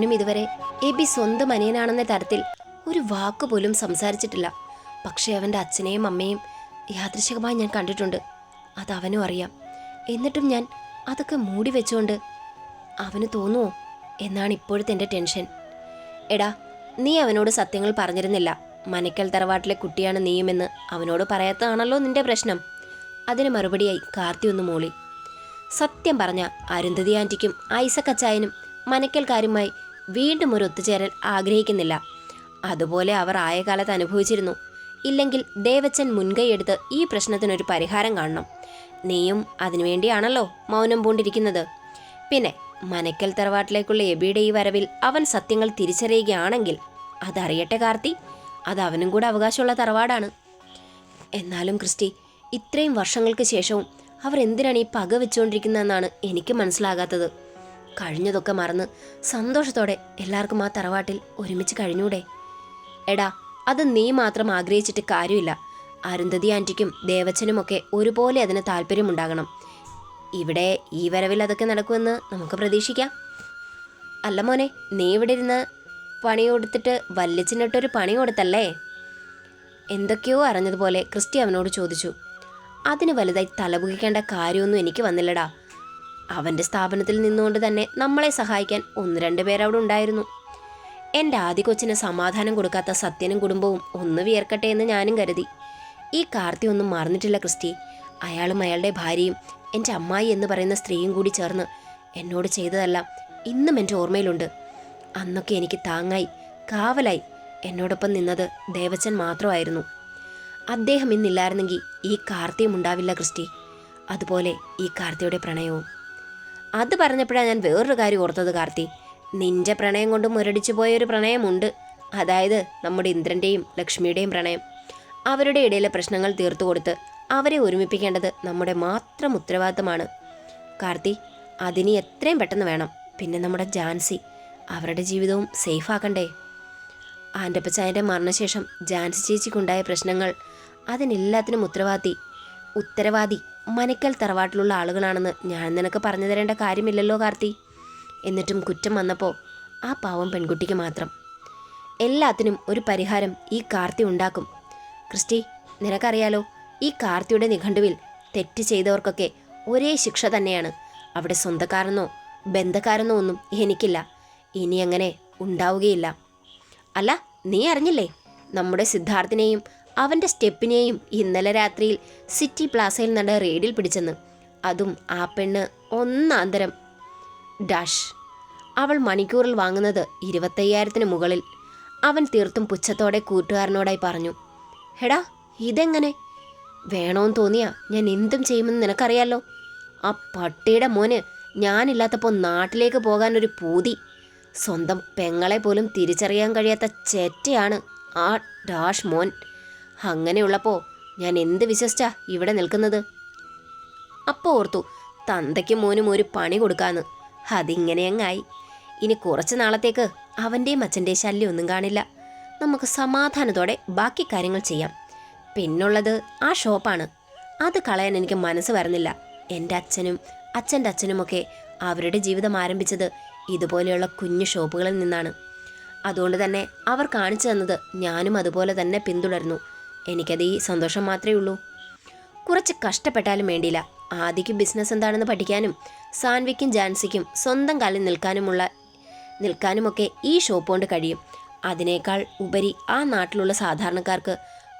അവനും ഇതുവരെ എബി സ്വന്തം അനിയനാണെന്ന തരത്തിൽ ഒരു വാക്കുപോലും സംസാരിച്ചിട്ടില്ല. പക്ഷേ അവൻ്റെ അച്ഛനെയും അമ്മയും യാദൃശികമായി ഞാൻ കണ്ടിട്ടുണ്ട്. അത് അവനും അറിയാം. എന്നിട്ടും ഞാൻ അതൊക്കെ മൂടി വെച്ചുകൊണ്ട് അവന് തോന്നുമോ എന്നാണ് ഇപ്പോഴത്തെ എൻ്റെ ടെൻഷൻ. എടാ, നീ അവനോട് സത്യങ്ങൾ പറഞ്ഞിരുന്നില്ല. മനക്കൽ തറവാട്ടിലെ കുട്ടിയാണ് നീയുമെന്ന് അവനോട് പറയാത്തതാണല്ലോ നിന്റെ പ്രശ്നം. അതിന് മറുപടിയായി കാർത്തി ഒന്ന് മൂളി. സത്യം പറഞ്ഞ അരുന്ധതി ആൻറ്റിക്കും ഐസക് അച്ചായനും മനക്കൽക്കാരുമായി വീണ്ടും ഒരു ഒത്തുചേരൽ ആഗ്രഹിക്കുന്നില്ല. അതുപോലെ അവർ ആയ കാലത്ത് അനുഭവിച്ചിരുന്നു. ഇല്ലെങ്കിൽ ദേവച്ചൻ മുൻകൈയെടുത്ത് ഈ പ്രശ്നത്തിനൊരു പരിഹാരം കാണണം. നീയും അതിനുവേണ്ടിയാണല്ലോ മൗനം പൂണ്ടിരിക്കുന്നത്. പിന്നെ മനക്കൽ തറവാട്ടിലേക്കുള്ള എബിയുടെ ഈ വരവിൽ അവൻ സത്യങ്ങൾ തിരിച്ചറിയുകയാണെങ്കിൽ അതറിയട്ടെ കാർത്തി, അത് അവനും കൂടെ അവകാശമുള്ള തറവാടാണ്. എന്നാലും ക്രിസ്റ്റി, ഇത്രയും വർഷങ്ങൾക്ക് ശേഷവും അവർ എന്തിനാണ് ഈ പക വെച്ചുകൊണ്ടിരിക്കുന്നതെന്നാണ് എനിക്ക് മനസ്സിലാകാത്തത്. കഴിഞ്ഞതൊക്കെ മറന്ന് സന്തോഷത്തോടെ എല്ലാവർക്കും ആ തറവാട്ടിൽ ഒരുമിച്ച് കഴിഞ്ഞൂടെ? എടാ, അത് നീ മാത്രം ആഗ്രഹിച്ചിട്ട് കാര്യമില്ല. അരുന്ധതി ആൻറ്റിക്കും ദേവച്ചനുമൊക്കെ ഒരുപോലെ അതിന് താല്പര്യമുണ്ടാകണം. ഇവിടെ ഈ വരവിൽ അതൊക്കെ നടക്കുമെന്ന് നമുക്ക് പ്രതീക്ഷിക്കാം. അല്ല മോനെ, നീ ഇവിടെ ഇരുന്ന് പണി കൊടുത്തിട്ട് വല്യച്ഛനിട്ടൊരു പണി കൊടുത്തല്ലേ? എന്തൊക്കെയോ അറിഞ്ഞതുപോലെ ക്രിസ്റ്റി അവനോട് ചോദിച്ചു. അതിന് വലുതായി തലപുകിക്കേണ്ട കാര്യമൊന്നും എനിക്ക് വന്നില്ലടാ. അവൻ്റെ സ്ഥാപനത്തിൽ നിന്നുകൊണ്ട് തന്നെ നമ്മളെ സഹായിക്കാൻ 1-2 പേരവിടെ ഉണ്ടായിരുന്നു. എൻ്റെ ആദ്യ കൊച്ചിന് സമാധാനം കൊടുക്കാത്ത സത്യനും കുടുംബവും ഒന്ന് വിയർക്കട്ടെ എന്ന് ഞാനും കരുതി. ഈ കാർത്തി ഒന്നും മറന്നിട്ടില്ല ക്രിസ്റ്റി. അയാളും അയാളുടെ ഭാര്യയും എൻ്റെ അമ്മായി എന്ന് പറയുന്ന സ്ത്രീയും കൂടി ചേർന്ന് എന്നോട് ചെയ്തതെല്ലാം ഇന്നും എൻ്റെ ഓർമ്മയിലുണ്ട്. അന്നൊക്കെ എനിക്ക് താങ്ങായി കാവലായി എന്നോടൊപ്പം നിന്നത് ദേവച്ചൻ മാത്രമായിരുന്നു. അദ്ദേഹം ഇന്നില്ലായിരുന്നെങ്കിൽ ഈ കാർത്തിയും ഉണ്ടാവില്ല ക്രിസ്റ്റി. അതുപോലെ ഈ കാർത്തിയുടെ പ്രണയവും. അത് പറഞ്ഞപ്പോഴാണ് ഞാൻ വേറൊരു കാര്യം ഓർത്തത് കാർത്തി. നിന്റെ പ്രണയം കൊണ്ട് മുരടിച്ചു പോയൊരു പ്രണയമുണ്ട്. അതായത് നമ്മുടെ ഇന്ദ്രൻ്റെയും ലക്ഷ്മിയുടെയും പ്രണയം. അവരുടെ ഇടയിലെ പ്രശ്നങ്ങൾ തീർത്തു കൊടുത്ത് അവരെ ഒരുമിപ്പിക്കേണ്ടത് നമ്മുടെ മാത്രം ഉത്തരവാദിത്തമാണ് കാർത്തി. അതിന് എത്രയും പെട്ടെന്ന് വേണം. പിന്നെ നമ്മുടെ ജാൻസി, അവരുടെ ജീവിതവും സേഫാക്കണ്ടേ? ആൻ്റപ്പച്ചായൻ്റെ മരണശേഷം ജാൻസി ചേച്ചിക്കുണ്ടായ പ്രശ്നങ്ങൾ, അതിനെല്ലാത്തിനും ഉത്തരവാദി മനക്കൽ തറവാട്ടിലുള്ള ആളുകളാണെന്ന് ഞാൻ നിനക്ക് പറഞ്ഞു തരേണ്ട കാര്യമില്ലല്ലോ കാർത്തി. എന്നിട്ടും കുറ്റം വന്നപ്പോൾ ആ പാവം പെൺകുട്ടിക്ക് മാത്രം. എല്ലാത്തിനും ഒരു പരിഹാരം ഈ കാർത്തി ഉണ്ടാക്കും ക്രിസ്റ്റി. നിനക്കറിയാലോ, ഈ കാർത്തിയുടെ നിഘണ്ടുവിൽ തെറ്റ് ചെയ്തവർക്കൊക്കെ ഒരേ ശിക്ഷ തന്നെയാണ്. അവിടെ സ്വന്തക്കാരെന്നോ ബന്ധക്കാരെന്നോ ഒന്നും എനിക്കില്ല. ഇനി അങ്ങനെ ഉണ്ടാവുകയില്ല. അല്ല, നീ അറിഞ്ഞില്ലേ, നമ്മുടെ സിദ്ധാർത്ഥിനെയും അവൻ്റെ സ്റ്റെപ്പിനെയും ഇന്നലെ രാത്രിയിൽ സിറ്റി പ്ലാസയിൽ നടന്ന റെയ്ഡിൽ പിടിച്ചെന്ന്. അതും ആ പെണ്ണ് ഒന്നാന്തരം ഡാഷ്. അവൾ മണിക്കൂറിൽ വാങ്ങുന്നത് 25,000-ന് മുകളിൽ. അവൻ തീർത്തും പുച്ഛത്തോടെ കൂട്ടുകാരനോടായി പറഞ്ഞു. എടാ, ഇതെങ്ങനെ? വേണോന്ന് തോന്നിയാ ഞാൻ എന്തും ചെയ്യുമെന്ന് നിനക്കറിയാലോ. ആ പട്ടിയുടെ മോന് ഞാനില്ലാത്തപ്പോൾ നാട്ടിലേക്ക് പോകാനൊരു പൂതി. സ്വന്തം പെങ്ങളെ പോലും തിരിച്ചറിയാൻ കഴിയാത്ത ചെറ്റയാണ് ആ ഡാഷ് മോൻ. അങ്ങനെയുള്ളപ്പോൾ ഞാൻ എന്ത് വിശ്വസിച്ചാ ഇവിടെ നിൽക്കുന്നത്? അപ്പോൾ ഓർത്തു, തന്തയ്ക്കും മോനും ഒരു പണി കൊടുക്കാന്ന്. അതിങ്ങനെ അങ്ങായി. ഇനി കുറച്ച് നാളത്തേക്ക് അവൻ്റെയും അച്ഛൻ്റെയും ശല്യം ഒന്നും കാണില്ല. നമുക്ക് സമാധാനത്തോടെ ബാക്കി കാര്യങ്ങൾ ചെയ്യാം. പിന്നുള്ളത് ആ ഷോപ്പാണ്. അത് കളയാൻ എനിക്ക് മനസ്സ് വരുന്നില്ല. എൻ്റെ അച്ഛനും അച്ഛൻ്റെ അച്ഛനുമൊക്കെ അവരുടെ ജീവിതം ആരംഭിച്ചത് ഇതുപോലെയുള്ള കുഞ്ഞു ഷോപ്പുകളിൽ നിന്നാണ്. അതുകൊണ്ട് തന്നെ അവർ കാണിച്ചു തന്നത് ഞാനും അതുപോലെ തന്നെ പിന്തുടർന്നു. എനിക്കത് ഈ സന്തോഷം മാത്രമേ ഉള്ളൂ. കുറച്ച് കഷ്ടപ്പെട്ടാലും വേണ്ടിയില്ല. ആദിക്ക് ബിസിനസ് എന്താണെന്ന് പഠിക്കാനും സാൻവിക്കും ജാൻസിക്കും സ്വന്തം കാലിൽ നിൽക്കാനുമൊക്കെ ഈ ഷോപ്പ് കൊണ്ട് കഴിയും. അതിനേക്കാൾ ഉപരി ആ നാട്ടിലുള്ള സാധാരണക്കാർക്ക്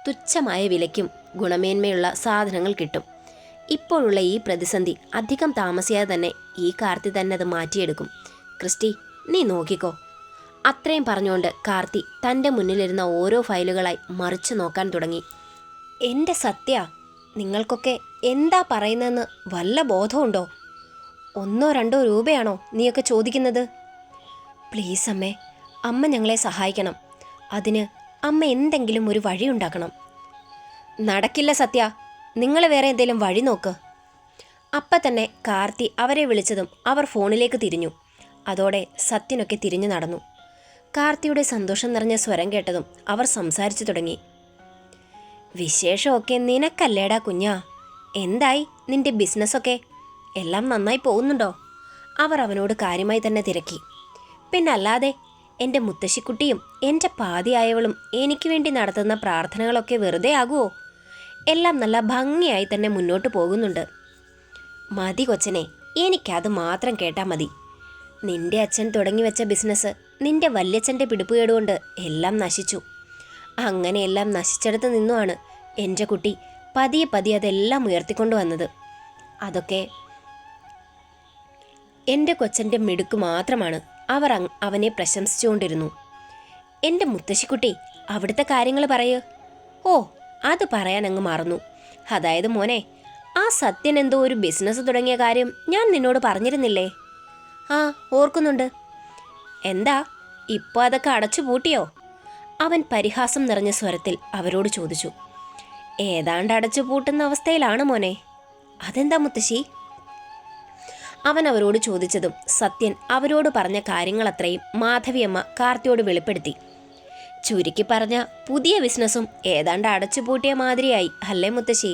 തുച്ഛമായ വിലയ്ക്കും ഗുണമേന്മയുള്ള സാധനങ്ങൾ കിട്ടും. ഇപ്പോഴുള്ള ഈ പ്രതിസന്ധി അധികം താമസിയാതെ തന്നെ ഈ കാർത്തി തന്നെ അത് മാറ്റിയെടുക്കും. ക്രിസ്റ്റി, നീ നോക്കിക്കോ. അത്രയും പറഞ്ഞുകൊണ്ട് കാർത്തി തൻ്റെ മുന്നിലിരുന്ന ഓരോ ഫയലുകളായി മറിച്ചു നോക്കാൻ തുടങ്ങി. എൻ്റെ സത്യ, നിങ്ങൾക്കൊക്കെ എന്താ പറയുന്നതെന്ന് വല്ല ബോധമുണ്ടോ? 1-2 രൂപയാണോ നീയൊക്കെ ചോദിക്കുന്നത്? പ്ലീസ് അമ്മേ, അമ്മ ഞങ്ങളെ സഹായിക്കണം. അതിന് അമ്മ എന്തെങ്കിലും ഒരു വഴിയുണ്ടാക്കണം. നടക്കില്ല സത്യ, നിങ്ങൾ വേറെ എന്തെങ്കിലും വഴി നോക്ക്. അപ്പം തന്നെ കാർത്തി അവരെ വിളിച്ചതും അവർ ഫോണിലേക്ക് തിരിഞ്ഞു. അതോടെ സത്യനൊക്കെ തിരിഞ്ഞു നടന്നു. കാർത്തിയുടെ സന്തോഷം നിറഞ്ഞ സ്വരം കേട്ടതും അവർ സംസാരിച്ചു തുടങ്ങി. വിശേഷമൊക്കെ നിനക്കല്ലേടാ കുഞ്ഞാ. എന്തായി നിന്റെ ബിസിനസ്സൊക്കെ? എല്ലാം നന്നായി പോകുന്നുണ്ടോ? അവർ അവനോട് കാര്യമായി തന്നെ തിരക്കി. പിന്നല്ലാതെ എൻ്റെ മുത്തശ്ശിക്കുട്ടിയും എൻ്റെ പാതിയായവളും എനിക്ക് വേണ്ടി നടത്തുന്ന പ്രാർത്ഥനകളൊക്കെ വെറുതെ ആകുമോ? എല്ലാം നല്ല ഭംഗിയായി തന്നെ മുന്നോട്ട് പോകുന്നുണ്ട്. മതി കൊച്ചനെ, എനിക്കത് മാത്രം കേട്ടാൽ മതി. നിന്റെ അച്ഛൻ തുടങ്ങി വെച്ച ബിസിനസ് നിന്റെ വല്യച്ഛൻ്റെ പിടിപ്പുകേടുകൊണ്ട് എല്ലാം നശിച്ചു. അങ്ങനെയെല്ലാം നശിച്ചെടുത്ത് നിന്നുമാണ് എൻ്റെ കുട്ടി പതിയെ പതിയെ അതെല്ലാം ഉയർത്തിക്കൊണ്ടു വന്നത്. അതൊക്കെ എൻ്റെ കൊച്ചൻ്റെ മിടുക്ക് മാത്രമാണ്. അവർ അവനെ പ്രശംസിച്ചുകൊണ്ടിരുന്നു. എൻ്റെ മുത്തശ്ശിക്കുട്ടി, അവിടുത്തെ കാര്യങ്ങൾ പറയൂ. ഓ, അത് പറയാൻ അങ്ങ് മറന്നു. അതായത് മോനെ, ആ സത്യൻ എന്തോ ഒരു ബിസിനസ് തുടങ്ങിയ കാര്യം ഞാൻ നിന്നോട് പറഞ്ഞിരുന്നില്ലേ? ആ, ഓർക്കുന്നുണ്ട്. എന്താ, ഇപ്പോൾ അതൊക്കെ അടച്ചു പൂട്ടിയോ? അവൻ പരിഹാസം നിറഞ്ഞ സ്വരത്തിൽ അവരോട് ചോദിച്ചു. ഏതാണ്ട് അടച്ചു പൂട്ടുന്ന അവസ്ഥയിലാണ് മോനെ. അതെന്താ മുത്തശ്ശി? അവൻ അവരോട് ചോദിച്ചതും സത്യൻ അവരോട് പറഞ്ഞ കാര്യങ്ങളത്രയും മാധവിയമ്മ കാർത്തിയോട് വെളിപ്പെടുത്തി. ചുരുക്കി പറഞ്ഞ പുതിയ ബിസിനസ്സും ഏതാണ്ട് അടച്ചു പൂട്ടിയ മാതിരിയായി അല്ലേ മുത്തശ്ശി?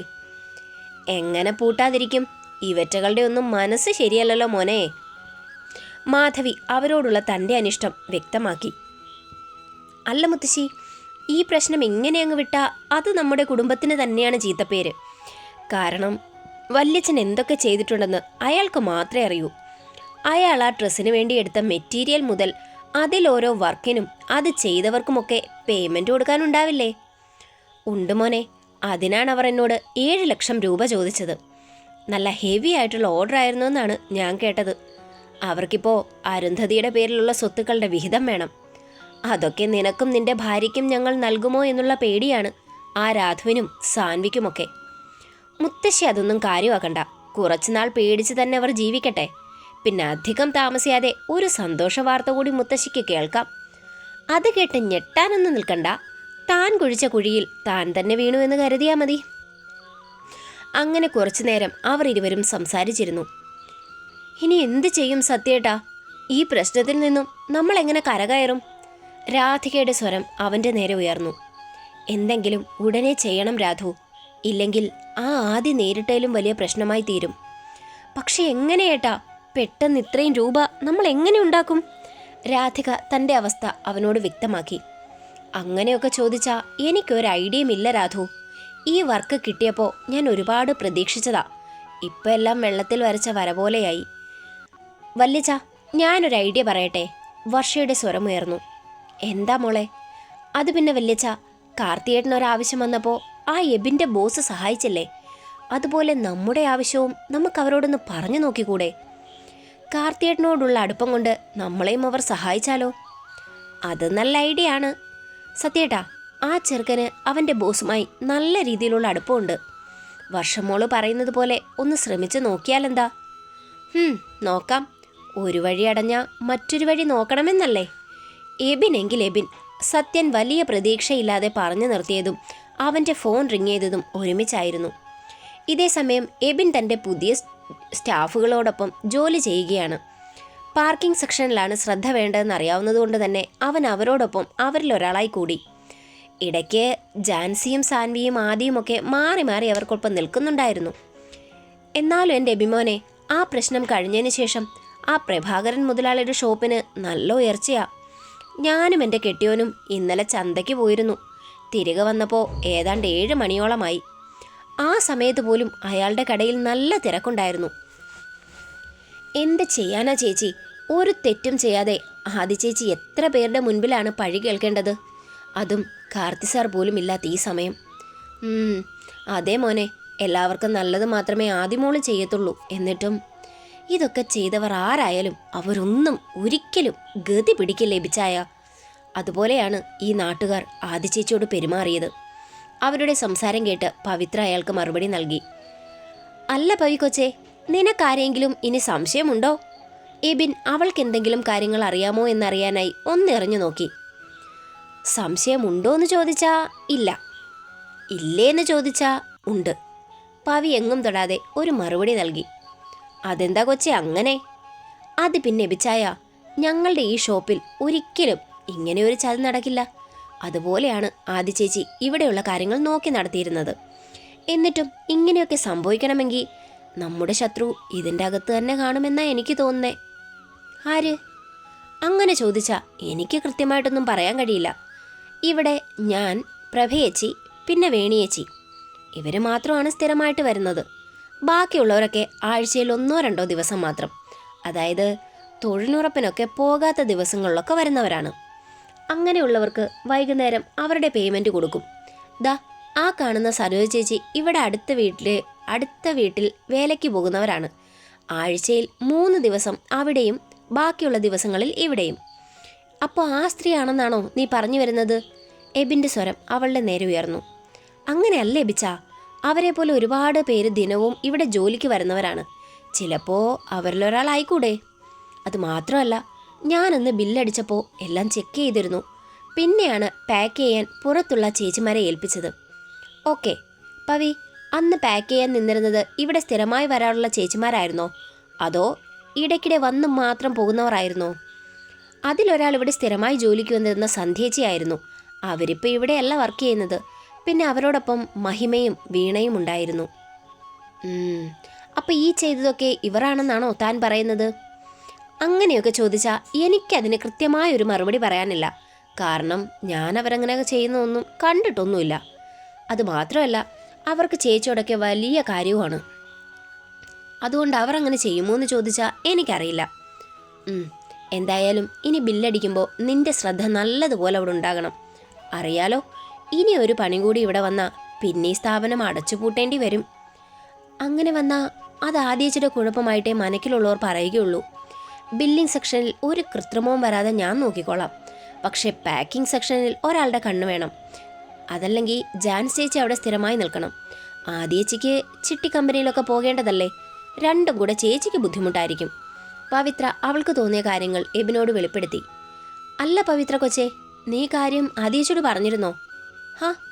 എങ്ങനെ പൂട്ടാതിരിക്കും? ഇവറ്റകളുടെ ഒന്നും മനസ്സ് ശരിയല്ലല്ലോ മോനെ. മാധവി അവരോടുള്ള തൻ്റെ അനിഷ്ടം വ്യക്തമാക്കി. അല്ല മുത്തശ്ശി, ഈ പ്രശ്നം ഇങ്ങനെ അങ്ങ് വിട്ടാ അത് നമ്മുടെ കുടുംബത്തിന് തന്നെയാണ് ചീത്തപ്പേര്. കാരണം വല്യച്ഛൻ എന്തൊക്കെ ചെയ്തിട്ടുണ്ടെന്ന് അയാൾക്ക് മാത്രമേ അറിയൂ. അയാൾ ആ ഡ്രസ്സിന് വേണ്ടി എടുത്ത മെറ്റീരിയൽ മുതൽ അതിലോരോ വർക്കിനും അത് ചെയ്തവർക്കുമൊക്കെ പേയ്മെൻറ്റ് കൊടുക്കാനുണ്ടാവില്ലേ? ഉണ്ട് മോനെ, അതിനാണ് അവർ എന്നോട് 7 ലക്ഷം രൂപ ചോദിച്ചത്. നല്ല ഹെവി ആയിട്ടുള്ള ഓർഡർ ആയിരുന്നു എന്നാണ് ഞാൻ കേട്ടത്. അവർക്കിപ്പോൾ അരുന്ധതിയുടെ പേരിലുള്ള സ്വത്തുക്കളുടെ വിഹിതം വേണം. അതൊക്കെ നിനക്കും നിന്റെ ഭാര്യയ്ക്കും ഞങ്ങൾ നൽകുമോ എന്നുള്ള പേടിയാണ് ആ രാഘവനും സാൻവിക്കുമൊക്കെ. മുത്തശ്ശി അതൊന്നും കാര്യമാക്കണ്ട. കുറച്ചുനാൾ പേടിച്ച് തന്നെ അവർ ജീവിക്കട്ടെ. പിന്നെ അധികം താമസിയാതെ ഒരു സന്തോഷ വാർത്ത കൂടി മുത്തശ്ശിക്ക് കേൾക്കാം. അത് കേട്ട് ഞെട്ടാനൊന്നും നിൽക്കണ്ട. താൻ കുഴിച്ച കുഴിയിൽ താൻ തന്നെ വീണു എന്ന് കരുതിയാൽ മതി. അങ്ങനെ കുറച്ചു നേരം അവർ ഇരുവരും സംസാരിച്ചിരുന്നു. ഇനി എന്ത് ചെയ്യും സത്യേട്ടാ? ഈ പ്രശ്നത്തിൽ നിന്നും നമ്മൾ എങ്ങനെ കരകയറും? രാധികയുടെ സ്വരം അവൻ്റെ നേരെ ഉയർന്നു. എന്തെങ്കിലും ഉടനെ ചെയ്യണം രാധു. ഇല്ലെങ്കിൽ ആ ആദ്യം നേരിട്ടേലും വലിയ പ്രശ്നമായി തീരും. പക്ഷെ എങ്ങനെയേട്ടാ? പെട്ടെന്ന് ഇത്രയും രൂപ നമ്മൾ എങ്ങനെ ഉണ്ടാക്കും? രാധിക തൻ്റെ അവസ്ഥ അവനോട് വ്യക്തമാക്കി. അങ്ങനെയൊക്കെ ചോദിച്ചാ എനിക്കൊരു ഐഡിയയും ഇല്ല രാധു. ഈ വർക്ക് കിട്ടിയപ്പോൾ ഞാൻ ഒരുപാട് പ്രതീക്ഷിച്ചതാ. ഇപ്പം എല്ലാം വെള്ളത്തിൽ വരച്ച വര പോലെയായി. വല്യച്ച, ഞാനൊരു ഐഡിയ പറയട്ടെ? വർഷയുടെ സ്വരമുയർന്നു. എന്താ മോളെ? അത് പിന്നെ വല്യച്ച, കാർത്തിയേട്ടനൊരാവശ്യം വന്നപ്പോൾ ആ എബിൻ്റെ ബോസ് സഹായിച്ചില്ലേ? അതുപോലെ നമ്മുടെ ആവശ്യവും നമുക്ക് അവരോടൊന്ന് പറഞ്ഞു നോക്കിക്കൂടെ? കാർത്തിയേട്ടനോടുള്ള അടുപ്പം കൊണ്ട് നമ്മളെയും അവർ സഹായിച്ചാലോ? അത് നല്ല ഐഡിയ ആണ് സത്യേട്ടാ. ആ ചെറുക്കന് അവൻ്റെ ബോസുമായി നല്ല രീതിയിലുള്ള അടുപ്പമുണ്ട്. വർഷമോള് പറയുന്നത് പോലെ ഒന്ന് ശ്രമിച്ച് നോക്കിയാലെന്താ? നോക്കാം. ഒരു വഴി അടഞ്ഞാൽ മറ്റൊരു വഴി നോക്കണമെന്നല്ലേ? എബിനെങ്കിൽ എബിൻ. സത്യൻ വലിയ പ്രതീക്ഷയില്ലാതെ പറഞ്ഞു നിർത്തിയതും അവൻ്റെ ഫോൺ റിങ് ചെയ്തതും ഒരുമിച്ചായിരുന്നു. ഇതേസമയം എബിൻ തൻ്റെ പുതിയ സ്റ്റാഫുകളോടൊപ്പം ജോലി ചെയ്യുകയാണ്. പാർക്കിംഗ് സെക്ഷനിലാണ് ശ്രദ്ധ വേണ്ടതെന്ന് അറിയാവുന്നതുകൊണ്ട് തന്നെ അവൻ അവരോടൊപ്പം അവരിലൊരാളായി കൂടി. ഇടയ്ക്ക് ജാൻസിയും സാൻവിയും ആദിയുമൊക്കെ മാറി മാറി അവർക്കൊപ്പം നിൽക്കുന്നുണ്ടായിരുന്നു. എന്നാലും എൻ്റെ എബിമോനെ, ആ പ്രശ്നം കഴിഞ്ഞതിന് ശേഷം ആ പ്രഭാകരൻ മുതലാളിയുടെ ഷോപ്പിന് നല്ല ഉയർച്ചയാ. ഞാനും എൻ്റെ കെട്ടിയോനും ഇന്നലെ ചന്തയ്ക്ക് പോയിരുന്നു. തിരികെ വന്നപ്പോൾ ഏതാണ്ട് 7 മണിയോളമായി. ആ സമയത്ത് പോലും അയാളുടെ കടയിൽ നല്ല തിരക്കുണ്ടായിരുന്നു. എന്ത് ചെയ്യാനാ ചേച്ചി? ഒരു തെറ്റും ചെയ്യാതെ ആദി ചേച്ചി എത്ര പേരുടെ മുൻപിലാണ് പഴി കേൾക്കേണ്ടത്? അതും കാർത്തി സാർ പോലും ഇല്ലാത്ത ഈ സമയം. അതേ മോനെ, എല്ലാവർക്കും നല്ലത് മാത്രമേ ആദിമോള് ചെയ്യത്തുള്ളൂ. എന്നിട്ടും ഇതൊക്കെ ചെയ്തവർ ആരായാലും അവരൊന്നും ഒരിക്കലും ഗതി പിടിക്കില്ല ലഭിച്ചായ. അതുപോലെയാണ് ഈ നാട്ടുകാർ ആദി ചേച്ചിയോട് പെരുമാറിയത്. അവരുടെ സംസാരം കേട്ട് പവിത്ര അയാൾക്ക് മറുപടി നൽകി. അല്ല പവിക്കൊച്ചേ, നിനക്കാരെങ്കിലും ഇനി സംശയമുണ്ടോ? എബിൻ അവൾക്ക് എന്തെങ്കിലും കാര്യങ്ങൾ അറിയാമോ എന്നറിയാനായി ഒന്നെറിഞ്ഞു നോക്കി. സംശയമുണ്ടോ എന്ന് ചോദിച്ചാ ഇല്ല, ഇല്ലേന്ന് ചോദിച്ചാ ഉണ്ട്. പവി എങ്ങും തൊടാതെ ഒരു മറുപടി നൽകി. അതെന്താ കൊച്ചേ അങ്ങനെ? അത് പിന്നെ എബിച്ചായ, ഞങ്ങളുടെ ഈ ഷോപ്പിൽ ഒരിക്കലും ഇങ്ങനെ ഒരു ചതി നടക്കില്ല. അതുപോലെയാണ് ആദി ചേച്ചി ഇവിടെയുള്ള കാര്യങ്ങൾ നോക്കി നടത്തിയിരുന്നത്. എന്നിട്ടും ഇങ്ങനെയൊക്കെ സംഭവിക്കണമെങ്കിൽ നമ്മുടെ ശത്രു ഇതിൻ്റെ അകത്ത് തന്നെ കാണുമെന്നാ എനിക്ക് തോന്നുന്നേ. ആര്? അങ്ങനെ ചോദിച്ചാൽ എനിക്ക് കൃത്യമായിട്ടൊന്നും പറയാൻ കഴിയില്ല. ഇവിടെ ഞാൻ, പ്രഭയേച്ചി, പിന്നെ വേണിയേച്ചി, ഇവർ മാത്രമാണ് സ്ഥിരമായിട്ട് വരുന്നത്. ബാക്കിയുള്ളവരൊക്കെ ആഴ്ചയിൽ 1-2 ദിവസം മാത്രം, അതായത് തൊഴിലുറപ്പിനൊക്കെ പോകാത്ത ദിവസങ്ങളിലൊക്കെ വരുന്നവരാണ്. അങ്ങനെയുള്ളവർക്ക് വൈകുന്നേരം അവരുടെ പേയ്മെൻറ്റ് കൊടുക്കും. ദാ ആ കാണുന്ന സരോജ ചേച്ചി ഇവിടെ അടുത്ത വീട്ടിൽ വേലയ്ക്ക് പോകുന്നവരാണ്. ആഴ്ചയിൽ 3 ദിവസം അവിടെയും ബാക്കിയുള്ള ദിവസങ്ങളിൽ ഇവിടെയും. അപ്പോൾ ആ സ്ത്രീയാണെന്നാണോ നീ പറഞ്ഞു വരുന്നത്? എബിൻ്റെ സ്വരം അവളുടെ നേരെ ഉയർന്നു. അങ്ങനെയല്ല എബിച്ച, അവരെ പോലെ ഒരുപാട് പേര് ദിനവും ഇവിടെ ജോലിക്ക് വരുന്നവരാണ്. ചിലപ്പോൾ അവരിലൊരാളായിക്കൂടെ? അത് മാത്രമല്ല, ഞാനന്ന് ബില്ലടിച്ചപ്പോൾ എല്ലാം ചെക്ക് ചെയ്തിരുന്നു. പിന്നെയാണ് പാക്ക് ചെയ്യാൻ പുറത്തുള്ള ചേച്ചിമാരെ ഏൽപ്പിച്ചത്. ഓക്കെ പവി, അന്ന് പാക്ക് ചെയ്യാൻ നിന്നിരുന്നത് ഇവിടെ സ്ഥിരമായി വരാനുള്ള ചേച്ചിമാരായിരുന്നോ, അതോ ഇടയ്ക്കിടെ വന്ന് മാത്രം പോകുന്നവരായിരുന്നോ? അതിലൊരാൾ ഇവിടെ സ്ഥിരമായി ജോലിക്ക് വന്നിരുന്ന സന്ധ്യേച്ചിയായിരുന്നു. അവരിപ്പോൾ ഇവിടെയല്ല വർക്ക് ചെയ്യുന്നത്. പിന്നെ അവരോടൊപ്പം മഹിമയും വീണയും ഉണ്ടായിരുന്നു. അപ്പം ഈ ചെയ്തതൊക്കെ ഇവരാണെന്നാണോ താൻ പറയുന്നത്? അങ്ങനെയൊക്കെ ചോദിച്ചാൽ എനിക്കതിന് കൃത്യമായൊരു മറുപടി പറയാനില്ല. കാരണം ഞാൻ അവരങ്ങനെ ചെയ്യുന്നതൊന്നും കണ്ടിട്ടൊന്നുമില്ല. അതുമാത്രമല്ല, അവർക്ക് ചേച്ചിയോടൊക്കെ വലിയ കാര്യവുമാണ്. അതുകൊണ്ട് അവർ അങ്ങനെ ചെയ്യുമോ എന്ന് ചോദിച്ചാൽ എനിക്കറിയില്ല. എന്തായാലും ഇനി ബില്ലടിക്കുമ്പോൾ നിന്റെ ശ്രദ്ധ നല്ലതുപോലെ അവിടെ ഉണ്ടാകണം. അറിയാലോ, ഇനി ഒരു പണി കൂടി ഇവിടെ വന്നാൽ പിന്നെ ഈ സ്ഥാപനം അടച്ചുപൂട്ടേണ്ടി വരും. അങ്ങനെ വന്നാൽ അത് ആദ്യേച്ചിയുടെ കുഴപ്പമായിട്ടേ മനക്കിലുള്ളവർ പറയുകയുള്ളൂ. ബില്ലിംഗ് സെക്ഷനിൽ ഒരു കൃത്രിമവും വരാതെ ഞാൻ നോക്കിക്കോളാം. പക്ഷേ പാക്കിംഗ് സെക്ഷനിൽ ഒരാളുടെ കണ്ണ് വേണം. അതല്ലെങ്കിൽ ജാൻസ് ചേച്ചി അവിടെ സ്ഥിരമായി നിൽക്കണം. ആദ്യേച്ചിക്ക് ചിട്ടി കമ്പനിയിലൊക്കെ പോകേണ്ടതല്ലേ? രണ്ടും കൂടെ ചേച്ചിക്ക് ബുദ്ധിമുട്ടായിരിക്കും. പവിത്ര അവൾക്ക് തോന്നിയ കാര്യങ്ങൾ എബിനോട് വെളിപ്പെടുത്തി. അല്ല പവിത്ര കൊച്ചേ, നീ കാര്യം ആദ്യേച്ചിയോട് പറഞ്ഞിരുന്നോ?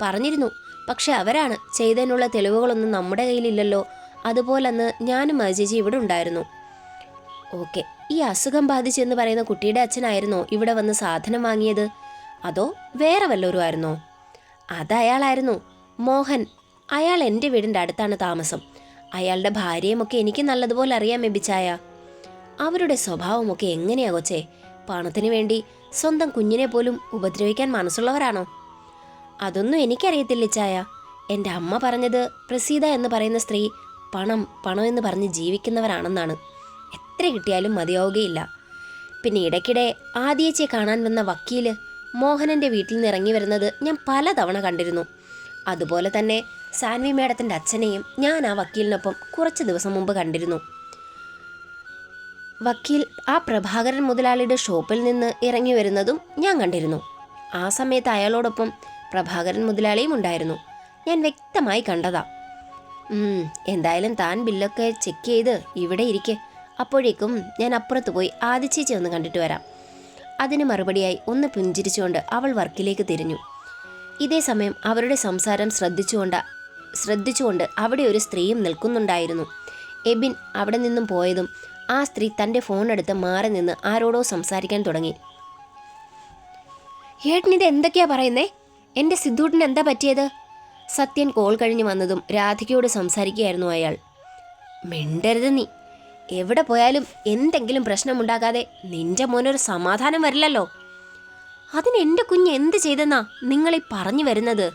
പറഞ്ഞിരുന്നു. പക്ഷെ അവരാണ് ചെയ്തതിനുള്ള തെളിവുകളൊന്നും നമ്മുടെ കയ്യിലില്ലല്ലോ. അതുപോലെ അന്ന് ഞാനും ചേച്ചി ഇവിടെ ഉണ്ടായിരുന്നു. ഓക്കെ, ഈ അസുഖം ബാധിച്ചെന്ന് പറയുന്ന കുട്ടിയുടെ അച്ഛനായിരുന്നോ ഇവിടെ വന്ന് സാധനം വാങ്ങിയത്, അതോ വേറെ വല്ലവരും ആയിരുന്നോ? അതയാളായിരുന്നു, മോഹൻ. അയാൾ എൻ്റെ വീടിൻ്റെ അടുത്താണ് താമസം. അയാളുടെ ഭാര്യയുമൊക്കെ എനിക്ക് നല്ലതുപോലെ അറിയാം എബിച്ചായ. അവരുടെ സ്വഭാവമൊക്കെ എങ്ങനെയാ കൊച്ചേ? പണത്തിന് വേണ്ടി സ്വന്തം കുഞ്ഞിനെ പോലും ഉപദ്രവിക്കാൻ മനസ്സുള്ളവരാണോ? അതൊന്നും എനിക്കറിയത്തില്ല ചായ. എൻ്റെ അമ്മ പറഞ്ഞത് പ്രസീത എന്ന് പറയുന്ന സ്ത്രീ പണം പണം എന്ന് പറഞ്ഞ് ജീവിക്കുന്നവരാണെന്നാണ്. എത്ര കിട്ടിയാലും മതിയാവുകയില്ല. പിന്നെ ഇടയ്ക്കിടെ ആദ്യേച്ചിയെ കാണാൻ വന്ന വക്കീല് മോഹനൻ്റെ വീട്ടിൽ നിന്ന് ഇറങ്ങി വരുന്നത് ഞാൻ പലതവണ കണ്ടിരുന്നു. അതുപോലെ തന്നെ സാൻവി മേഡത്തിൻ്റെ അച്ഛനെയും ഞാൻ ആ വക്കീലിനൊപ്പം കുറച്ച് ദിവസം മുമ്പ് കണ്ടിരുന്നു. വക്കീൽ ആ പ്രഭാകരൻ മുതലാളിയുടെ ഷോപ്പിൽ നിന്ന് ഇറങ്ങി വരുന്നതും ഞാൻ കണ്ടിരുന്നു. ആ സമയത്ത് അയാളോടൊപ്പം പ്രഭാകരൻ മുതലാളിയും ഉണ്ടായിരുന്നു. ഞാൻ വ്യക്തമായി കണ്ടതാ. എന്തായാലും താൻ ബില്ലൊക്കെ ചെക്ക് ചെയ്ത് ഇവിടെ ഇരിക്കെ. അപ്പോഴേക്കും ഞാൻ അപ്പുറത്ത് പോയി ആദിച്ചേച്ചി ഒന്ന് കണ്ടിട്ട് വരാം. അതിന് മറുപടിയായി ഒന്ന് പുഞ്ചിരിച്ചുകൊണ്ട് അവൾ വർക്കിലേക്ക് തിരിഞ്ഞു. ഇതേ സമയം അവരുടെ സംസാരം ശ്രദ്ധിച്ചുകൊണ്ട് അവിടെ ഒരു സ്ത്രീയും നിൽക്കുന്നുണ്ടായിരുന്നു. എബിൻ അവിടെ നിന്നും പോയതും ആ സ്ത്രീ തൻ്റെ ഫോണെടുത്ത് മാറി നിന്ന് ആരോടോ സംസാരിക്കാൻ തുടങ്ങി. ഏട്ടനിത് എന്തൊക്കെയാ പറയുന്നേ? എൻ്റെ സിദ്ധൂട്ടിന് എന്താ പറ്റിയത്? സത്യൻ കോൾ കഴിഞ്ഞ് വന്നതും രാധികയോട് സംസാരിക്കുകയായിരുന്നു അയാൾ. മിണ്ടരുത് നീ. എവിടെ പോയാലും എന്തെങ്കിലും പ്രശ്നമുണ്ടാകാതെ നിന്റെ മോനൊരു സമാധാനം വരില്ലല്ലോ. അതിന് എൻ്റെ കുഞ്ഞ് എന്ത് ചെയ്തെന്നാ നിങ്ങളീ പറഞ്ഞു വരുന്നത്?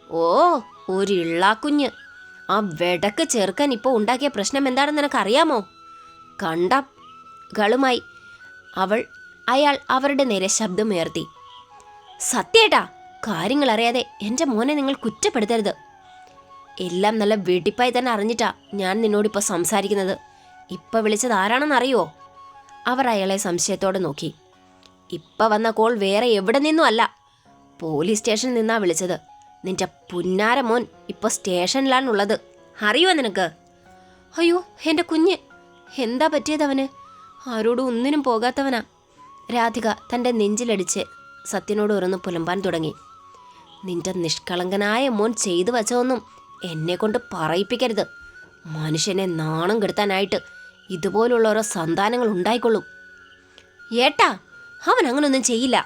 ഓ, ഒരു ഇള്ളാക്കുഞ്ഞ്. ആ വെടക്ക് ചേർക്കാൻ ഇപ്പോൾ ഉണ്ടാക്കിയ പ്രശ്നം എന്താണെന്ന് നിനക്കറിയാമോ? കളുമായി അയാൾ അവരുടെ നേരെ ശബ്ദമുയർത്തി. സത്യേട്ടാ, കാര്യങ്ങൾ അറിയാതെ എൻ്റെ മോനെ നിങ്ങൾ കുറ്റപ്പെടുത്തരുത്. എല്ലാം നല്ല വെടിപ്പായി തന്നെ അറിഞ്ഞിട്ടാ ഞാൻ നിന്നോടിപ്പോൾ സംസാരിക്കുന്നത്. ഇപ്പം വിളിച്ചത് ആരാണെന്നറിയോ? അവർ അയാളെ സംശയത്തോടെ നോക്കി. ഇപ്പം വന്ന കോൾ വേറെ എവിടെ നിന്നും അല്ല, പോലീസ് സ്റ്റേഷനിൽ നിന്നാ വിളിച്ചത്. നിന്റെ പുന്നാര മോൻ ഇപ്പോൾ സ്റ്റേഷനിലാണുള്ളത്. അറിയുമോ നിനക്ക്? അയ്യോ എൻ്റെ കുഞ്ഞ്, എന്താ പറ്റിയതവന്? ആരോടും ഒന്നിനും പോകാത്തവനാ. രാധിക തൻ്റെ നെഞ്ചിലടിച്ച് സത്യനോട് ഓരോന്ന് പുലമ്പാൻ തുടങ്ങി. നിന്റെ നിഷ്കളങ്കനായ മോൻ ചെയ്തു വച്ചതൊന്നും എന്നെ കൊണ്ട് പറയിപ്പിക്കരുത്. മനുഷ്യനെ നാണം കെടുത്താനായിട്ട് ഇതുപോലുള്ള ഓരോ സന്താനങ്ങൾ ഉണ്ടായിക്കൊള്ളും. ഏട്ടാ, അവൻ അങ്ങനൊന്നും ചെയ്യില്ല.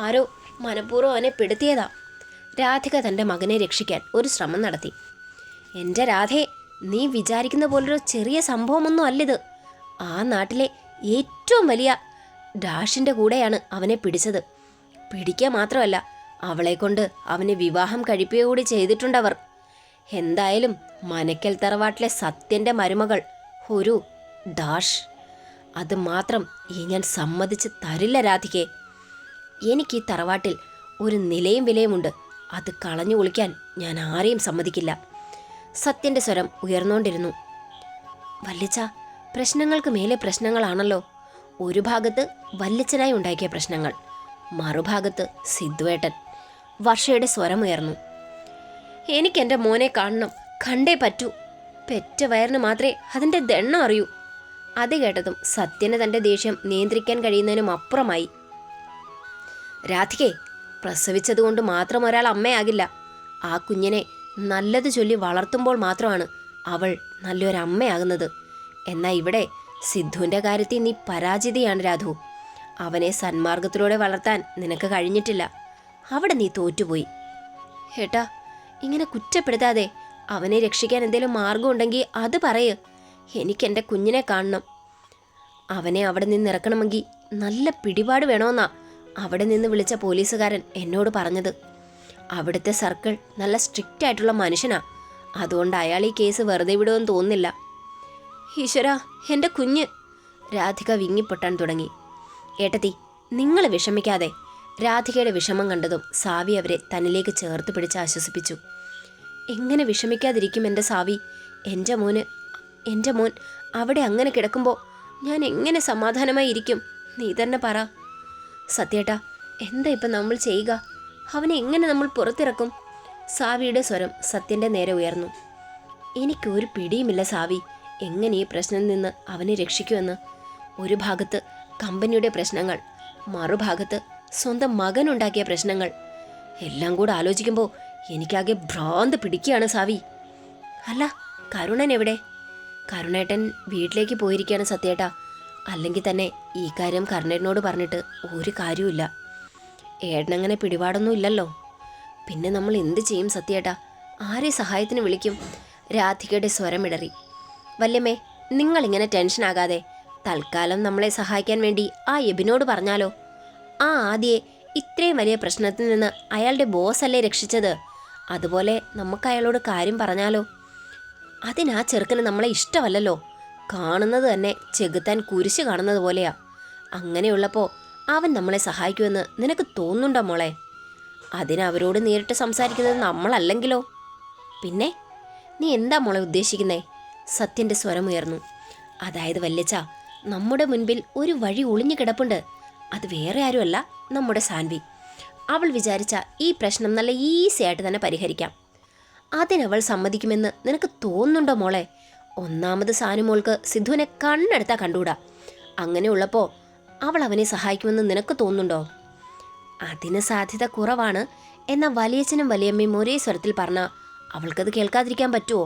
ആരോ മനഃപൂർവ്വം അവനെ പെടുത്തിയതാ. രാധിക തൻ്റെ മകനെ രക്ഷിക്കാൻ ഒരു ശ്രമം നടത്തി. എൻ്റെ രാധേ, നീ വിചാരിക്കുന്ന പോലൊരു ചെറിയ സംഭവമൊന്നും അല്ലിത്. ആ നാട്ടിലെ ഏറ്റവും വലിയ ഡാഷിന്റെ കൂടെയാണ് അവനെ പിടിച്ചത്. പിടിക്കുക മാത്രമല്ല, അവളെ കൊണ്ട് അവനെ വിവാഹം കഴിപ്പിക്കുക ചെയ്തിട്ടുണ്ടവർ. എന്തായാലും മനക്കൽ തറവാട്ടിലെ സത്യന്റെ മരുമകൾ ഒരു ഡാഷ്. അത് മാത്രം ഞാൻ സമ്മതിച്ച് തരില്ല രാധികെ. എനിക്ക് ഈ തറവാട്ടിൽ ഒരു നിലയും വിലയുമുണ്ട്. അത് കളഞ്ഞു കുളിക്കാൻ ഞാൻ ആരെയും സമ്മതിക്കില്ല. സത്യന്റെ സ്വരം ഉയർന്നുകൊണ്ടിരുന്നു. വല്ലിച്ച, പ്രശ്നങ്ങൾക്ക് മേലെ പ്രശ്നങ്ങളാണല്ലോ. ഒരു ഭാഗത്ത് വല്ലിച്ചനായി ഉണ്ടാക്കിയ പ്രശ്നങ്ങൾ, മറുഭാഗത്ത് സിദ്ധുവേട്ടൻ. വർഷയുടെ സ്വരമുയർന്നു. എനിക്കെൻ്റെ മോനെ കാണണം, കണ്ടേ പറ്റൂ. പെറ്റ വയറിന് മാത്രമേ അതിൻ്റെ ദണ്ണം അറിയൂ. അത് കേട്ടതും സത്യന് തൻ്റെ ദേഷ്യം നിയന്ത്രിക്കാൻ കഴിയുന്നതിനും അപ്പുറമായി. രാധികെ, പ്രസവിച്ചതുകൊണ്ട് മാത്രം ഒരാൾ അമ്മയാകില്ല. ആ കുഞ്ഞിനെ നല്ലത് ചൊല്ലി വളർത്തുമ്പോൾ മാത്രമാണ് അവൾ നല്ലൊരമ്മയാകുന്നത്. എന്നാൽ ഇവിടെ സിദ്ധുവിൻ്റെ കാര്യത്തിൽ നീ പരാജിതയാണ് രാധു. അവനെ സന്മാർഗത്തിലൂടെ വളർത്താൻ നിനക്ക് കഴിഞ്ഞിട്ടില്ല. അവിടെ നീ തോറ്റുപോയി. ഏട്ടാ, ഇങ്ങനെ കുറ്റപ്പെടുത്താതെ അവനെ രക്ഷിക്കാൻ എന്തെങ്കിലും മാർഗമുണ്ടെങ്കിൽ അത് പറയ്. എനിക്കെൻ്റെ കുഞ്ഞിനെ കാണണം. അവനെ അവിടെ നിന്ന് ഇറക്കണമെങ്കിൽ നല്ല പിടിപാട് വേണമെന്നാ അവിടെ നിന്ന് വിളിച്ച പോലീസുകാരൻ എന്നോട് പറഞ്ഞത്. അവിടുത്തെ സർക്കിൾ നല്ല സ്ട്രിക്റ്റ് ആയിട്ടുള്ള മനുഷ്യനാ. അതുകൊണ്ട് അയാൾ ഈ കേസ് വെറുതെ വിടുമെന്ന് തോന്നുന്നില്ല. ഈശ്വരാ, എൻ്റെ കുഞ്ഞ്! രാധിക വിങ്ങിപ്പൊട്ടാൻ തുടങ്ങി. ഏട്ടത്തി, നിങ്ങൾ വിഷമിക്കാതെ. രാധികയുടെ വിഷമം കണ്ടതും സാവി അവരെ തന്നിലേക്ക് ചേർത്ത് പിടിച്ച് ആശ്വസിപ്പിച്ചു. എങ്ങനെ വിഷമിക്കാതിരിക്കും എൻ്റെ സാവി? എൻ്റെ മോൻ അവിടെ അങ്ങനെ കിടക്കുമ്പോൾ ഞാൻ എങ്ങനെ സമാധാനമായി ഇരിക്കും? നീ തന്നെ പറ. സത്യേട്ടാ, എന്താ ഇപ്പം നമ്മൾ ചെയ്യുക? അവനെ എങ്ങനെ നമ്മൾ പുറത്തിറക്കും? സാവിയുടെ സ്വരം സത്യൻ്റെ നേരെ ഉയർന്നു. എനിക്കൊരു പിടിയുമില്ല സാവി, എങ്ങനെ ഈ പ്രശ്നത്തിൽ നിന്ന് അവനെ രക്ഷിക്കുമെന്ന്. ഒരു ഭാഗത്ത് കമ്പനിയുടെ പ്രശ്നങ്ങൾ, മറുഭാഗത്ത് സ്വന്തം മകനുണ്ടാക്കിയ പ്രശ്നങ്ങൾ. എല്ലാം കൂടെ ആലോചിക്കുമ്പോൾ എനിക്കാകെ ഭ്രാന്ത് പിടിക്കുകയാണ് സാവി. അല്ല, കരുണൻ എവിടെ? കരുണേട്ടൻ വീട്ടിലേക്ക് പോയിരിക്കുകയാണ് സത്യേട്ടാ. അല്ലെങ്കിൽ തന്നെ ഈ കാര്യം കരുണേട്ടനോട് പറഞ്ഞിട്ട് ഒരു കാര്യമില്ല. ഏട്ടനങ്ങനെ പിടിപാടൊന്നും ഇല്ലല്ലോ. പിന്നെ നമ്മൾ എന്ത് ചെയ്യും സത്യേട്ടാ? ആരെ സഹായത്തിന് വിളിക്കും? രാധികയുടെ സ്വരമിടറി. വല്യമ്മേ, നിങ്ങളിങ്ങനെ ടെൻഷനാകാതെ തൽക്കാലം നമ്മളെ സഹായിക്കാൻ വേണ്ടി ആ എബിനോട് പറഞ്ഞാലോ? ആ ആദ്യയെ ഇത്രയും വലിയ പ്രശ്നത്തിൽ നിന്ന് അയാളുടെ ബോസ് അല്ലേ രക്ഷിച്ചത്? അതുപോലെ നമുക്ക് അയാളോട് കാര്യം പറഞ്ഞാലോ? അതിനാ ചെറുക്കന് നമ്മളെ ഇഷ്ടമല്ലല്ലോ. കാണുന്നത് തന്നെ ചെകുത്താൻ കുരിശ് കാണുന്നത് പോലെയാ. അങ്ങനെയുള്ളപ്പോൾ അവൻ നമ്മളെ സഹായിക്കുമെന്ന് നിനക്ക് തോന്നുന്നുണ്ടോ മോളെ? അതിനവരോട് നേരിട്ട് സംസാരിക്കുന്നത് നമ്മളല്ലെങ്കിലോ? പിന്നെ നീ എന്താ മോളെ ഉദ്ദേശിക്കുന്നേ? സത്യൻ്റെ സ്വരമുയർന്നു. അതായത് വല്യച്ച, നമ്മുടെ മുൻപിൽ ഒരു വഴി ഒളിഞ്ഞു കിടപ്പുണ്ട്. അത് വേറെ ആരുമല്ല, നമ്മുടെ സാൻവി. അവൾ വിചാരിച്ച ഈ പ്രശ്നം നല്ല ഈസി ആയിട്ട് തന്നെ പരിഹരിക്കാം. അതിനവൾ സമ്മതിക്കുമെന്ന് നിനക്ക് തോന്നുന്നുണ്ടോ മോളെ? ഒന്നാമത് സാനുമോൾക്ക് സിദ്ധുവിനെ കണ്ണെടുത്താൽ കണ്ടുകൂടാ. അങ്ങനെയുള്ളപ്പോൾ അവൾ അവനെ സഹായിക്കുമെന്ന് നിനക്ക് തോന്നുന്നുണ്ടോ? അതിന് സാധ്യത കുറവാണ്. എന്നാൽ വലിയച്ഛനും വലിയമ്മയും ഒരേ സ്വരത്തിൽ പറഞ്ഞാൽ അവൾക്കത് കേൾക്കാതിരിക്കാൻ പറ്റുമോ?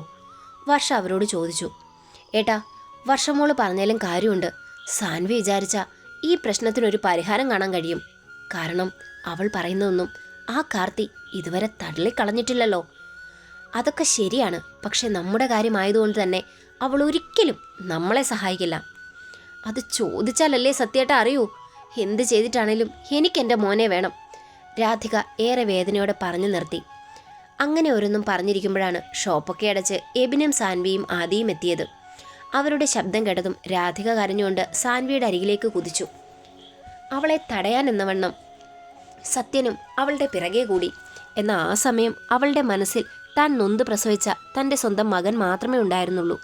വർഷ അവരോട് ചോദിച്ചു. ഏട്ടാ, വർഷമോള് പറഞ്ഞാലും കാര്യമുണ്ട്. സാൻവി വിചാരിച്ച ഈ പ്രശ്നത്തിനൊരു പരിഹാരം കാണാൻ കഴിയും. കാരണം അവൾ പറയുന്നതൊന്നും ആ കാർത്തി ഇതുവരെ തള്ളിക്കളഞ്ഞിട്ടില്ലല്ലോ. അതൊക്കെ ശരിയാണ്. പക്ഷെ നമ്മുടെ കാര്യമായതുകൊണ്ട് തന്നെ അവൾ ഒരിക്കലും നമ്മളെ സഹായിക്കില്ല. അത് ചോദിച്ചാലല്ലേ സത്യേട്ടാ അറിയൂ. എന്ത് ചെയ്തിട്ടാണേലും എനിക്കെൻ്റെ മോനെ വേണം. രാധിക ഏറെ വേദനയോടെ പറഞ്ഞു നിർത്തി. അങ്ങനെ ഓരോന്നും പറഞ്ഞിരിക്കുമ്പോഴാണ് ഷോപ്പൊക്കെ അടച്ച് എബിനും സാൻവിയും ആദിയും എത്തിയത്. അവരുടെ ശബ്ദം കേട്ടതും രാധിക കരഞ്ഞുകൊണ്ട് സാൻവിയുടെ അരികിലേക്ക് കുതിച്ചു. അവളെ തടയാനെന്നവണ്ണം സത്യനും അവളുടെ പിറകെ കൂടി. എന്നാൽ ആ സമയം അവളുടെ മനസ്സിൽ താൻ നൊന്ത് പ്രസവിച്ച തൻ്റെ സ്വന്തം മകൻ മാത്രമേ ഉണ്ടായിരുന്നുള്ളൂ.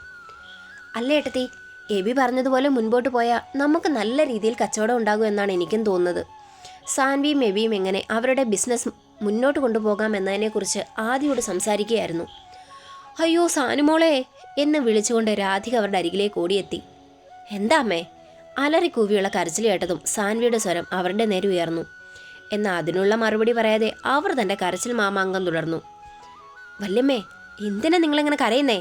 അല്ലേ ഏട്ടത്തി, എബി പറഞ്ഞതുപോലെ മുൻപോട്ട് പോയാൽ നമുക്ക് നല്ല രീതിയിൽ കച്ചവടം ഉണ്ടാകും എന്നാണ് എനിക്കും തോന്നുന്നത്. സാൻവിയും എബിയും എങ്ങനെ അവരുടെ ബിസിനസ് മുന്നോട്ട് കൊണ്ടുപോകാം എന്നതിനെക്കുറിച്ച് ആദിയോട് സംസാരിക്കുകയായിരുന്നു. അയ്യോ സാനുമോളെ എന്ന് വിളിച്ചുകൊണ്ട് രാധിക അവരുടെ അരികിലേക്ക് ഓടിയെത്തി. എന്താ അമ്മേ? അലറിക്കൂവിയുള്ള കരച്ചിൽ കേട്ടതും സാൻവിയുടെ സ്വരം അവരുടെ നേരെ ഉയർന്നു. എന്നാൽ അതിനുള്ള മറുപടി പറയാതെ അവർ തൻ്റെ കരച്ചിൽ മാമാങ്കം തുടർന്നു. വല്യമ്മേ, എന്തിനാ നിങ്ങളെങ്ങനെ കരയുന്നേ?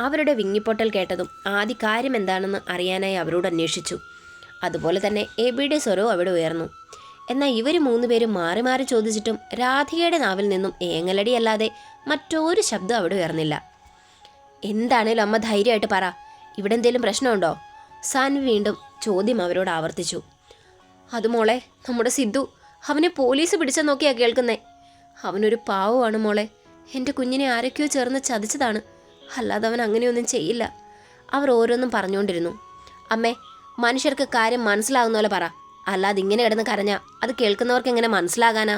അവരുടെ വിങ്ങിപ്പൊട്ടൽ കേട്ടതും ആദ്യ കാര്യം എന്താണെന്ന് അറിയാനായി അവരോട് അന്വേഷിച്ചു. അതുപോലെ തന്നെ എബിയുടെ സ്വരവും അവിടെ ഉയർന്നു. എന്നാൽ ഇവർ മൂന്നുപേരും മാറി മാറി ചോദിച്ചിട്ടും രാധികയുടെ നാവിൽ നിന്നും ഏങ്ങലടിയല്ലാതെ മറ്റൊരു ശബ്ദം അവിടെ ഉയർന്നില്ല. എന്താണേലും അമ്മ ധൈര്യമായിട്ട് പറ, ഇവിടെ എന്തെങ്കിലും പ്രശ്നമുണ്ടോ? സാൻവി വീണ്ടും ചോദ്യം അവരോട് ആവർത്തിച്ചു. അത് മോളെ, നമ്മുടെ സിദ്ധു അവനെ പോലീസ് പിടിച്ചെന്നൊക്കെയാ കേൾക്കുന്നേ. അവനൊരു പാവമാണ് മോളെ. എൻ്റെ കുഞ്ഞിനെ ആരൊക്കെയോ ചേർന്ന് ചതിച്ചതാണ്. അല്ലാതെ അവൻ അങ്ങനെയൊന്നും ചെയ്യില്ല. അവർ ഓരോന്നും പറഞ്ഞുകൊണ്ടിരുന്നു. അമ്മേ, മനുഷ്യർക്ക് കാര്യം മനസ്സിലാകുന്ന പോലെ പറ. അല്ലാതെ ഇങ്ങനെ കിടന്ന് കരഞ്ഞാ അത് കേൾക്കുന്നവർക്ക് എങ്ങനെ മനസ്സിലാകാനാ?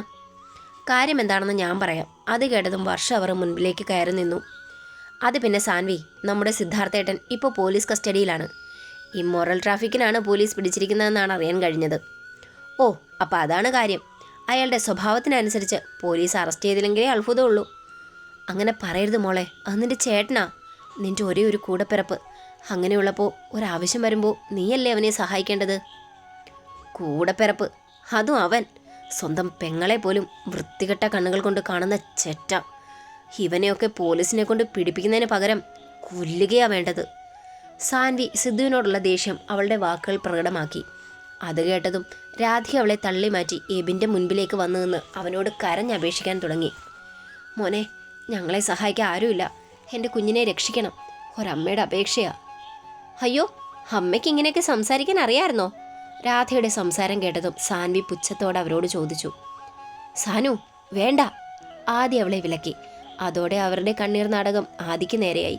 കാര്യം എന്താണെന്ന് ഞാൻ പറയാം. അത് കേട്ടതും വർഷ അവർ മുൻപിലേക്ക് കയറി നിന്നു. അത് പിന്നെ സാൻവി, നമ്മുടെ സിദ്ധാർത്ഥേട്ടൻ ഇപ്പോൾ പോലീസ് കസ്റ്റഡിയിലാണ്. ഇമ്മോറൽ ട്രാഫിക്കിനാണ് പോലീസ് പിടിച്ചിരിക്കുന്നതെന്നാണ് അറിയാൻ കഴിഞ്ഞത്. ഓ, അപ്പം അതാണ് കാര്യം. അയാളുടെ സ്വഭാവത്തിനനുസരിച്ച് പോലീസ് അറസ്റ്റ് ചെയ്തില്ലെങ്കിലേ അത്ഭുതമുള്ളൂ. അങ്ങനെ പറയരുത് മോളെ, അത് നിൻ്റെ ചേട്ടനാ, നിൻ്റെ ഒരേ ഒരു കൂടപ്പിറപ്പ്. അങ്ങനെയുള്ളപ്പോൾ ഒരാവശ്യം വരുമ്പോൾ നീയല്ലേ അവനെ സഹായിക്കേണ്ടത്? കൂടപ്പിറപ്പ്, അതും അവൻ സ്വന്തം പെങ്ങളെ പോലും വൃത്തികെട്ട കണ്ണുകൾ കൊണ്ട് കാണുന്ന ചെറ്റ. ഇവനെയൊക്കെ പോലീസിനെ കൊണ്ട് പിടിപ്പിക്കുന്നതിന് പകരം കൊല്ലുകയാ വേണ്ടത്. സാൻവി സിദ്ധുവിനോടുള്ള ദേഷ്യം അവളുടെ വാക്കുകൾ പ്രകടമാക്കി. അത് കേട്ടതും രാധിക അവളെ തള്ളി മാറ്റി എബിൻ്റെ മുൻപിലേക്ക് വന്നു നിന്ന് അവനോട് കരഞ്ഞപേക്ഷിക്കാൻ തുടങ്ങി. മോനെ, ഞങ്ങളെ സഹായിക്കാൻ ആരുമില്ല. എൻ്റെ കുഞ്ഞിനെ രക്ഷിക്കണം. ഒരമ്മയുടെ അപേക്ഷയാ. അയ്യോ, അമ്മയ്ക്ക് ഇങ്ങനെയൊക്കെ സംസാരിക്കാൻ അറിയാമായിരുന്നോ? രാധയുടെ സംസാരം കേട്ടതും സാൻവി പുച്ഛത്തോടെ അവരോട് ചോദിച്ചു. സാനു, വേണ്ട. ആദ്യം അവളെ വിലക്കി. അതോടെ അവരുടെ കണ്ണീർ നാടകം ആദിക്ക് നേരെയായി.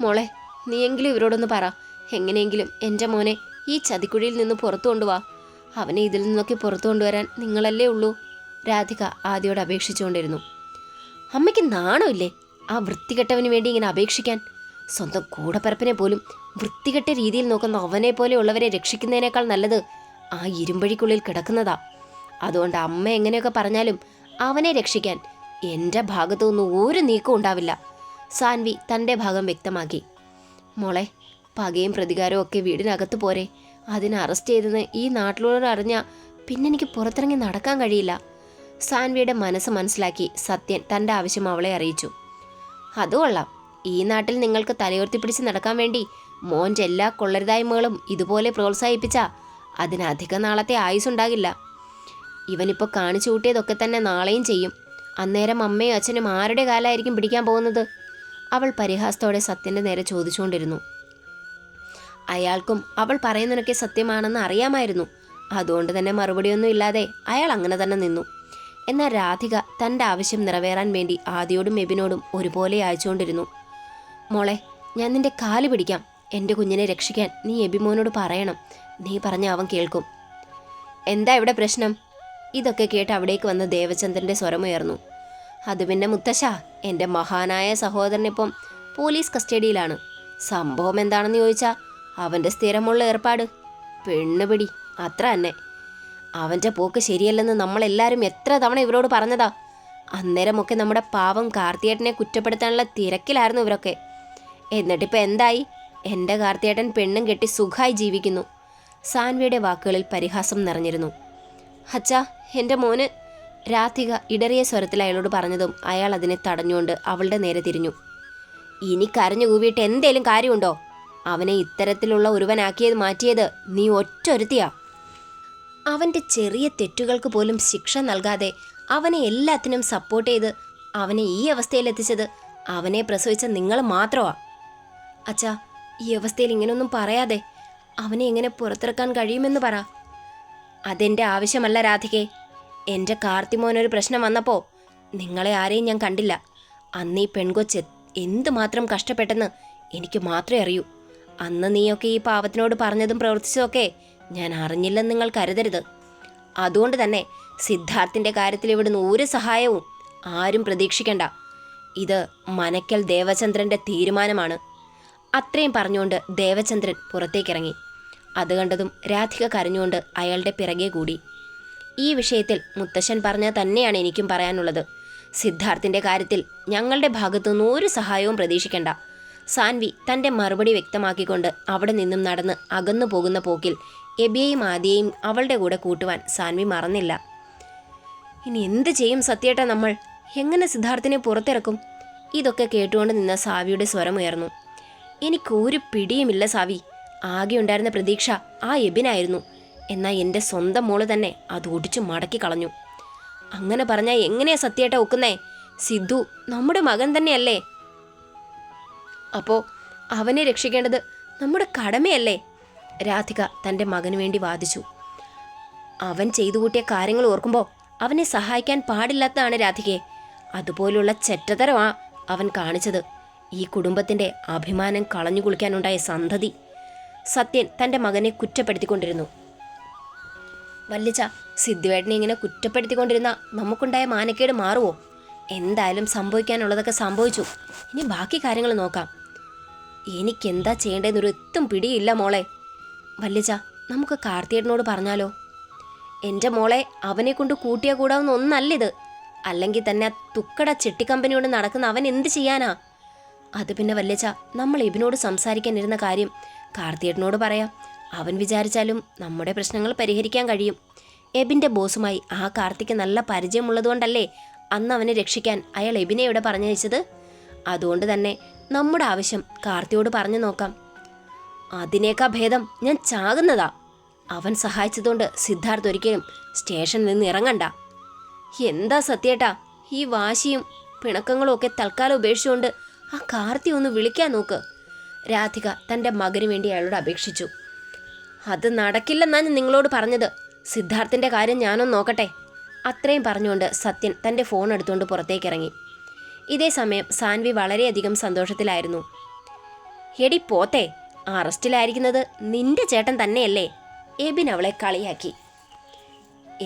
മോളെ, നീയെങ്കിലും ഇവരോടൊന്ന് പറ. എങ്ങനെയെങ്കിലും എൻ്റെ മോനെ ഈ ചതിക്കുഴിയിൽ നിന്ന് പുറത്തു കൊണ്ടുവാ. അവനെ ഇതിൽ നിന്നൊക്കെ പുറത്തു കൊണ്ടുവരാൻ നിങ്ങളല്ലേ ഉള്ളൂ. രാധിക ആദിയോട് അപേക്ഷിച്ചുകൊണ്ടിരുന്നു. അമ്മയ്ക്ക് നാണമില്ലേ ആ വൃത്തികെട്ടവന് വേണ്ടി ഇങ്ങനെ അപേക്ഷിക്കാൻ? സ്വന്തം കൂടപ്പിറപ്പിനെ പോലും വൃത്തികെട്ട രീതിയിൽ നോക്കുന്ന അവനെ പോലെയുള്ളവരെ രക്ഷിക്കുന്നതിനേക്കാൾ നല്ലത് ആ ഇരുമ്പഴിക്കുള്ളിൽ കിടക്കുന്നതാ. അതുകൊണ്ട് അമ്മ എങ്ങനെയൊക്കെ പറഞ്ഞാലും അവനെ രക്ഷിക്കാൻ എൻ്റെ ഭാഗത്തുനിന്ന് ഒരു നീക്കവും ഉണ്ടാവില്ല. സാൻവി തൻ്റെ ഭാഗം വ്യക്തമാക്കി. മോളെ, പകയും പ്രതികാരവും ഒക്കെ വീടിനകത്ത് പോരെ. അതിനെ അറസ്റ്റ് ചെയ്തെന്ന് ഈ നാട്ടിലുള്ളവർ അറിഞ്ഞാൽ പിന്നെ എനിക്ക് പുറത്തിറങ്ങി നടക്കാൻ കഴിയില്ല. സാൻവിയുടെ മനസ്സ് മനസ്സിലാക്കി സത്യൻ തൻ്റെ ആവശ്യം അവളെ അറിയിച്ചു. അതുകൊള്ളാം. ഈ നാട്ടിൽ നിങ്ങൾക്ക് തലയുയർത്തിപ്പിടിച്ച് നടക്കാൻ വേണ്ടി മോൻ്റെ എല്ലാ കൊള്ളരുതായ്മകളും ഇതുപോലെ പ്രോത്സാഹിപ്പിച്ചാ അതിനധിക നാളത്തെ ആയുസ്സുണ്ടാകില്ല. ഇവനിപ്പോൾ കാണിച്ചു കൂട്ടിയതൊക്കെ തന്നെ നാളെയും ചെയ്യും. അന്നേരം അമ്മയും അച്ഛനും ആരുടെ കാലായിരിക്കും പിടിക്കാൻ പോകുന്നത്? അവൾ പരിഹാസത്തോടെ സത്യൻ്റെ നേരെ ചോദിച്ചുകൊണ്ടിരുന്നു. അയാൾക്കും അവൾ പറയുന്നതിനൊക്കെ സത്യമാണെന്ന് അറിയാമായിരുന്നു. അതുകൊണ്ട് തന്നെ മറുപടിയൊന്നും ഇല്ലാതെ അയാൾ അങ്ങനെ തന്നെ നിന്നു. എന്നാൽ രാധിക തൻ്റെ ആവശ്യം നിറവേറാൻ വേണ്ടി ആദിയോടും എബിനോടും ഒരുപോലെ അയച്ചുകൊണ്ടിരുന്നു. മോളെ, ഞാൻ നിന്റെ കാല് പിടിക്കാം. എൻ്റെ കുഞ്ഞിനെ രക്ഷിക്കാൻ നീ എബിമോനോട് പറയണം. നീ പറഞ്ഞ അവൻ കേൾക്കും. എന്താ ഇവിടെ പ്രശ്നം? ഇതൊക്കെ കേട്ട് അവിടേക്ക് വന്ന ദേവചന്ദ്രൻ്റെ സ്വരമുയർന്നു. അത് പിന്നെ മുത്തശ്ശ, എൻ്റെ മഹാനായ സഹോദരനിപ്പം പോലീസ് കസ്റ്റഡിയിലാണ്. സംഭവം എന്താണെന്ന് ചോദിച്ചാൽ അവൻ്റെ സ്ഥിരമുള്ള ഏർപ്പാട് പെണ്ണുപിടി, അത്ര തന്നെ. അവൻ്റെ പോക്ക് ശരിയല്ലെന്ന് നമ്മളെല്ലാവരും എത്ര തവണ ഇവരോട് പറഞ്ഞതാ. അന്നേരമൊക്കെ നമ്മുടെ പാവം കാർത്തിയേട്ടനെ കുറ്റപ്പെടുത്താനുള്ള തിരക്കിലായിരുന്നു ഇവരൊക്കെ. എന്നിട്ടിപ്പോൾ എന്തായി? എൻ്റെ കാർത്തിയേട്ടൻ പെണ്ണും കെട്ടി സുഖമായി ജീവിക്കുന്നു. സാൻവിയുടെ വാക്കുകളിൽ പരിഹാസം നിറഞ്ഞിരുന്നു. അച്ഛാ, എൻ്റെ മോന്. രാധിക ഇടറിയ സ്വരത്തിൽ അയാളോട് പറഞ്ഞതും അയാൾ അതിനെ തടഞ്ഞുകൊണ്ട് അവളുടെ നേരെ തിരിഞ്ഞു. ഇനി കരഞ്ഞു കൂവിയിട്ട് എന്തേലും കാര്യമുണ്ടോ? അവനെ ഇത്തരത്തിലുള്ള ഒരുവനാക്കിയത് മാറ്റിയത് നീ ഒറ്റൊരുത്തിയാ. അവൻ്റെ ചെറിയ തെറ്റുകൾക്ക് പോലും ശിക്ഷ നൽകാതെ അവനെ എല്ലാത്തിനും സപ്പോർട്ട് ചെയ്ത് അവനെ ഈ അവസ്ഥയിലെത്തിച്ചത് അവനെ പ്രസവിച്ച നിങ്ങൾ മാത്രമാ. അച്ഛാ, ഈ അവസ്ഥയിൽ ഇങ്ങനെയൊന്നും പറയാതെ അവനെ എങ്ങനെ പുറത്തിറക്കാൻ കഴിയുമെന്ന് പറ. അതെൻ്റെ ആവശ്യമല്ല രാധികേ. എൻ്റെ കാർത്തിമോനൊരു പ്രശ്നം വന്നപ്പോൾ നിങ്ങളെ ആരെയും ഞാൻ കണ്ടില്ല. അന്ന് ഈ പെൺകൊച്ച് എന്തുമാത്രം കഷ്ടപ്പെട്ടെന്ന് എനിക്ക് മാത്രമേ അറിയൂ. അന്ന് നീയൊക്കെ ഈ പാവത്തിനോട് പറഞ്ഞതും പ്രവർത്തിച്ചതൊക്കെ ഞാൻ അറിഞ്ഞില്ലെന്ന് നിങ്ങൾ കരുതരുത്. അതുകൊണ്ട് തന്നെ സിദ്ധാർത്ഥിൻ്റെ കാര്യത്തിൽ ഇവിടുന്ന് ഒരു സഹായവും ആരും പ്രതീക്ഷിക്കണ്ട. ഇത് മനക്കൽ ദേവചന്ദ്രൻ്റെ തീരുമാനമാണ്. അത്രയും പറഞ്ഞുകൊണ്ട് ദേവചന്ദ്രൻ പുറത്തേക്കിറങ്ങി. അത് കണ്ടതും രാധിക കരഞ്ഞുകൊണ്ട് അയാളുടെ പിറകെ കൂടി. ഈ വിഷയത്തിൽ മുത്തശ്ശൻ പറഞ്ഞ തന്നെയാണ് എനിക്കും പറയാനുള്ളത്. സിദ്ധാർത്ഥിൻ്റെ കാര്യത്തിൽ ഞങ്ങളുടെ ഭാഗത്തുനിന്ന് ഒരു സഹായവും പ്രതീക്ഷിക്കണ്ട. സാൻവി തൻ്റെ മറുപടി വ്യക്തമാക്കിക്കൊണ്ട് അവിടെ നിന്നും നടന്ന് അകന്നു പോകുന്ന പോക്കിൽ എബിയെയും ആദിയെയും അവളുടെ കൂടെ കൂട്ടുവാൻ സാൻവി മറന്നില്ല. ഇനി എന്ത് ചെയ്യും സത്യേട്ട? നമ്മൾ എങ്ങനെ സിദ്ധാർത്ഥിനെ പുറത്തിറക്കും? ഇതൊക്കെ കേട്ടുകൊണ്ട് നിന്ന സാവിയുടെ സ്വരമുയർന്നു. എനിക്കൊരു പിടിയുമില്ല സാവി. ആകെ ഉണ്ടായിരുന്ന പ്രതീക്ഷ ആ എബിനായിരുന്നു. എന്നാൽ എൻ്റെ സ്വന്തം മോള് തന്നെ അത് ഒടിച്ചു മടക്കി കളഞ്ഞു. അങ്ങനെ പറഞ്ഞാൽ എങ്ങനെയാ സത്യേട്ട ഒക്കുന്നേ? സിദ്ധു നമ്മുടെ മകൻ തന്നെയല്ലേ? അപ്പോൾ അവനെ രക്ഷിക്കേണ്ടത് നമ്മുടെ കടമയല്ലേ? രാധിക തൻ്റെ മകന് വേണ്ടി വാദിച്ചു. അവൻ ചെയ്തു കൂട്ടിയ കാര്യങ്ങൾ ഓർക്കുമ്പോൾ അവനെ സഹായിക്കാൻ പാടില്ലാത്തതാണ് രാധികയെ. അതുപോലുള്ള ചെറ്റതരമാ അവൻ കാണിച്ചത്. ഈ കുടുംബത്തിന്റെ അഭിമാനം കളഞ്ഞു കുളിക്കാനുണ്ടായ സന്തതി. സത്യൻ തൻ്റെ മകനെ കുറ്റപ്പെടുത്തിക്കൊണ്ടിരുന്നു. വല്യച്ച, സിദ്ധുവേട്ടനെ ഇങ്ങനെ കുറ്റപ്പെടുത്തിക്കൊണ്ടിരുന്ന നമുക്കുണ്ടായ മാനക്കേട് മാറുമോ? എന്തായാലും സംഭവിക്കാനുള്ളതൊക്കെ സംഭവിച്ചു. ഇനി ബാക്കി കാര്യങ്ങൾ നോക്കാം. എനിക്കെന്താ ചെയ്യേണ്ടതെന്നൊരു എത്തും പിടിയില്ല മോളെ. വല്യച്ച, നമുക്ക് കാർത്തിയേട്ടനോട് പറഞ്ഞാലോ? എൻ്റെ മോളെ അവനെ കൊണ്ട് കൂട്ടിയാ കൂടാവുന്ന ഒന്നല്ലിത്. അല്ലെങ്കിൽ തന്നെ തുക്കട ചെട്ടിക്കമ്പനിയോട് നടക്കുന്ന അവൻ എന്ത് ചെയ്യാനാ? അത് പിന്നെ വല്യച്ച, നമ്മൾ എബിനോട് സംസാരിക്കാനിരുന്ന കാര്യം കാർത്തിയേട്ടനോട് പറയാം. അവൻ വിചാരിച്ചാലും നമ്മുടെ പ്രശ്നങ്ങൾ പരിഹരിക്കാൻ കഴിയും. എബിൻ്റെ ബോസുമായി ആ കാർത്തിക്ക് നല്ല പരിചയമുള്ളതുകൊണ്ടല്ലേ അന്ന് അവനെ രക്ഷിക്കാൻ അയാൾ എബിനെ ഇവിടെ പറഞ്ഞയച്ചത്. അതുകൊണ്ട് തന്നെ നമ്മുടെ ആവശ്യം കാർത്തിയോട് പറഞ്ഞു നോക്കാം. അതിനേക്കാ ഭേദം ഞാൻ ചാകുന്നതാ. അവൻ സഹായിച്ചതുകൊണ്ട് സിദ്ധാർത്ഥ് ഒരിക്കലും സ്റ്റേഷനിൽ നിന്ന് ഇറങ്ങണ്ട. എന്താ സത്യേട്ടാ ഈ വാശിയും പിണക്കങ്ങളും ഒക്കെ തൽക്കാലം ഉപേക്ഷിച്ചുകൊണ്ട് ആ കാർത്തി ഒന്ന് വിളിക്കാൻ നോക്ക്. രാധിക തൻ്റെ മകന് വേണ്ടി അയാളോട് അപേക്ഷിച്ചു. അത് നടക്കില്ലെന്നാ ഞാൻ നിങ്ങളോട് പറഞ്ഞത്. സിദ്ധാർത്ഥിൻ്റെ കാര്യം ഞാനൊന്ന് നോക്കട്ടെ. അത്രയും പറഞ്ഞുകൊണ്ട് സത്യൻ തൻ്റെ ഫോൺ എടുത്തുകൊണ്ട് പുറത്തേക്കിറങ്ങി. ഇതേ സമയം സാൻവി വളരെയധികം സന്തോഷത്തിലായിരുന്നു. എടി പോത്തെ, അറസ്റ്റിലായിരിക്കുന്നത് നിന്റെ ചേട്ടൻ തന്നെയല്ലേ? എബിൻ അവളെ കളിയാക്കി.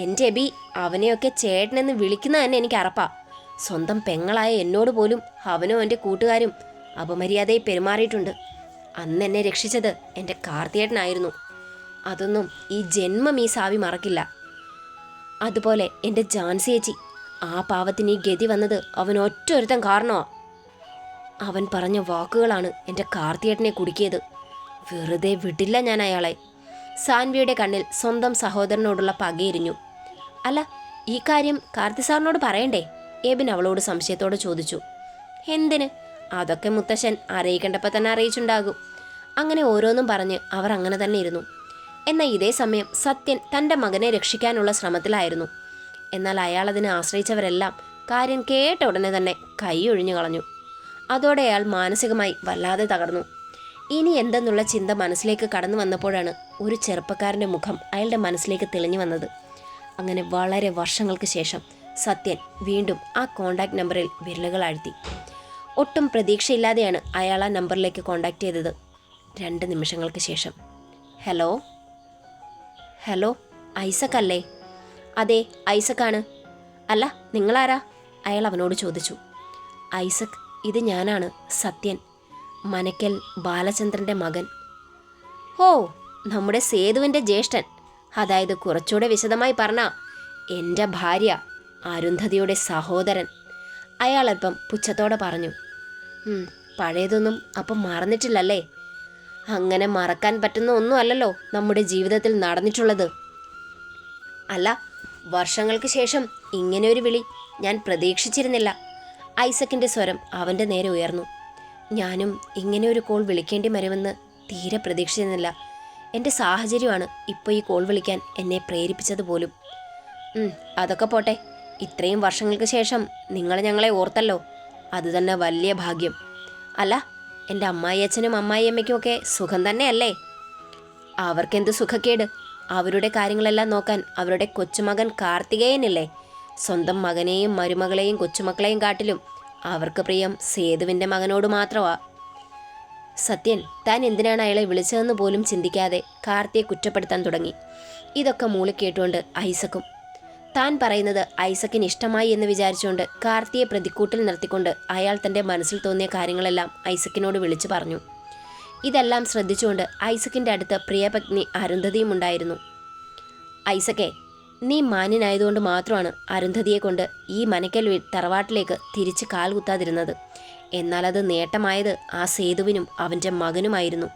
എൻ്റെ എബി, അവനെയൊക്കെ ചേട്ടനെന്ന് വിളിക്കുന്ന തന്നെ എനിക്ക് അറപ്പാ. സ്വന്തം പെങ്ങളായ എന്നോട് പോലും അവനോ എൻ്റെ കൂട്ടുകാരും അപമര്യാദയെ പെരുമാറിയിട്ടുണ്ട്. അന്ന് എന്നെ രക്ഷിച്ചത് എൻ്റെ കാർത്തിയേട്ടനായിരുന്നു. അതൊന്നും ഈ ജന്മം ഈ സാവി മറക്കില്ല. അതുപോലെ എൻ്റെ ജാൻസി ചേച്ചി, ആ പാവത്തിന് ഈ ഗതി വന്നത് അവൻ ഒറ്റൊരുത്തൻ കാരണമാ. അവൻ പറഞ്ഞ വാക്കുകളാണ് എൻ്റെ കാർത്തിയേട്ടനെ കുടുക്കിയത്. വെറുതെ വിടില്ല ഞാൻ അയാളെ. സാൻവിയുടെ കണ്ണിൽ സ്വന്തം സഹോദരനോടുള്ള പകയെരിഞ്ഞു. അല്ല, ഈ കാര്യം കാർത്തി സാറിനോട് പറയണ്ടേ? എബിൻ അവളോട് സംശയത്തോടെ ചോദിച്ചു. എന്തിന്? അതൊക്കെ മുത്തശ്ശൻ അറിയിക്കേണ്ടപ്പോൾ തന്നെ അറിയിച്ചുണ്ടാകും. അങ്ങനെ ഓരോന്നും പറഞ്ഞ് അവർ അങ്ങനെ തന്നെ ഇരുന്നു. എന്നാൽ ഇതേ സമയം സത്യൻ തൻ്റെ മകനെ രക്ഷിക്കാനുള്ള ശ്രമത്തിലായിരുന്നു. എന്നാൽ അയാൾ അതിനെ ആശ്രയിച്ചവരെല്ലാം കാര്യം കേട്ട ഉടനെ തന്നെ കൈയൊഴിഞ്ഞു കളഞ്ഞു. അതോടെ അയാൾ മാനസികമായി വല്ലാതെ തകർന്നു. ഇനി എന്തെന്നുള്ള ചിന്ത മനസ്സിലേക്ക് കടന്നു വന്നപ്പോഴാണ് ഒരു ചെറുപ്പക്കാരൻ്റെ മുഖം അയാളുടെ മനസ്സിലേക്ക് തെളിഞ്ഞു വന്നത്. അങ്ങനെ വളരെ വർഷങ്ങൾക്ക് ശേഷം സത്യൻ വീണ്ടും ആ കോണ്ടാക്ട് നമ്പറിൽ വിരലുകൾ ആഴ്ത്തി. ഒട്ടും പ്രതീക്ഷയില്ലാതെയാണ് അയാൾ ആ നമ്പറിലേക്ക് കോണ്ടാക്ട് ചെയ്തത്. 2 നിമിഷങ്ങൾക്ക് ശേഷം. ഹലോ ഹലോ, ഐസക് അല്ലേ? അതെ, ഐസക്കാണ്. അല്ല, നിങ്ങളാരാ? അയാൾ അവനോട് ചോദിച്ചു. ഐസക്, ഇത് ഞാനാണ്, സത്യൻ, മനക്കൽ ബാലചന്ദ്രൻ്റെ മകൻ. ഓ, നമ്മുടെ സേതുവിൻ്റെ ജ്യേഷ്ഠൻ. അതായത് കുറച്ചുകൂടെ വിശദമായി പറഞ്ഞ എൻ്റെ ഭാര്യ അരുന്ധതിയുടെ സഹോദരൻ. അയാൾ അല്പം പുച്ഛത്തോടെ പറഞ്ഞു. പഴയതൊന്നും അപ്പം മറന്നിട്ടില്ലല്ലേ? അങ്ങനെ മറക്കാൻ പറ്റുന്ന ഒന്നും അല്ലല്ലോ നമ്മുടെ ജീവിതത്തിൽ നടന്നിട്ടുള്ളത്. അല്ല, വർഷങ്ങൾക്ക് ശേഷം ഇങ്ങനെ ഒരു വിളി ഞാൻ പ്രതീക്ഷിച്ചിരുന്നില്ല. ഐസക്കിൻ്റെ സ്വരം അവൻ്റെ നേരെ ഉയർന്നു. ഞാനും ഇങ്ങനെ ഒരു കോൾ വിളിക്കേണ്ടി വരുമെന്ന് തീരെ പ്രതീക്ഷിച്ചിരുന്നില്ല. എൻ്റെ സാഹചര്യമാണ് ഇപ്പോൾ ഈ കോൾ വിളിക്കാൻ എന്നെ പ്രേരിപ്പിച്ചത് പോലും. അതൊക്കെ പോട്ടെ, ഇത്രയും വർഷങ്ങൾക്ക് ശേഷം നിങ്ങൾ ഞങ്ങളെ ഓർത്തല്ലോ, അതുതന്നെ വലിയ ഭാഗ്യം. അല്ല, എൻ്റെ അമ്മായിയച്ഛനും അമ്മായിയമ്മയ്ക്കുമൊക്കെ സുഖം തന്നെയല്ലേ? അവർക്കെന്ത് സുഖക്കേട്? അവരുടെ കാര്യങ്ങളെല്ലാം നോക്കാൻ അവരുടെ കൊച്ചുമകൻ കാർത്തികേയനില്ലേ? സ്വന്തം മകനെയും മരുമകളെയും കൊച്ചുമക്കളെയും കാട്ടിലും അവർക്ക് പ്രിയം സേതുവിൻ്റെ മകനോട് മാത്രമാ. സത്യൻ താൻ എന്തിനാണ് അയാളെ വിളിച്ചതെന്ന് പോലും ചിന്തിക്കാതെ കാർത്തിയെ കുറ്റപ്പെടുത്താൻ തുടങ്ങി. ഇതൊക്കെ മൂളിക്കേട്ടുകൊണ്ട് ഐസക്കും താൻ പറയുന്നത് ഐസക്കിന് ഇഷ്ടമായി എന്ന് വിചാരിച്ചുകൊണ്ട് കാർത്തിയെ പ്രതിക്കൂട്ടിൽ നിർത്തിക്കൊണ്ട് അയാൾ തൻ്റെ മനസ്സിൽ തോന്നിയ കാര്യങ്ങളെല്ലാം ഐസക്കിനോട് വിളിച്ചു പറഞ്ഞു. ഇതെല്ലാം ശ്രദ്ധിച്ചുകൊണ്ട് ഐസക്കിൻ്റെ അടുത്ത് പ്രിയപത്നി അരുന്ധതിയും ഉണ്ടായിരുന്നു. ഐസക്കെ, നീ മാന്യനായതുകൊണ്ട് മാത്രമാണ് അരുന്ധതിയെ കൊണ്ട് ഈ മനക്കൽ തറവാട്ടിലേക്ക് തിരിച്ച് കാൽ കുത്താതിരുന്നത്. എന്നാൽ അത് നേട്ടമായത് ആ സേതുവിനും അവൻ്റെ മകനുമായിരുന്നു.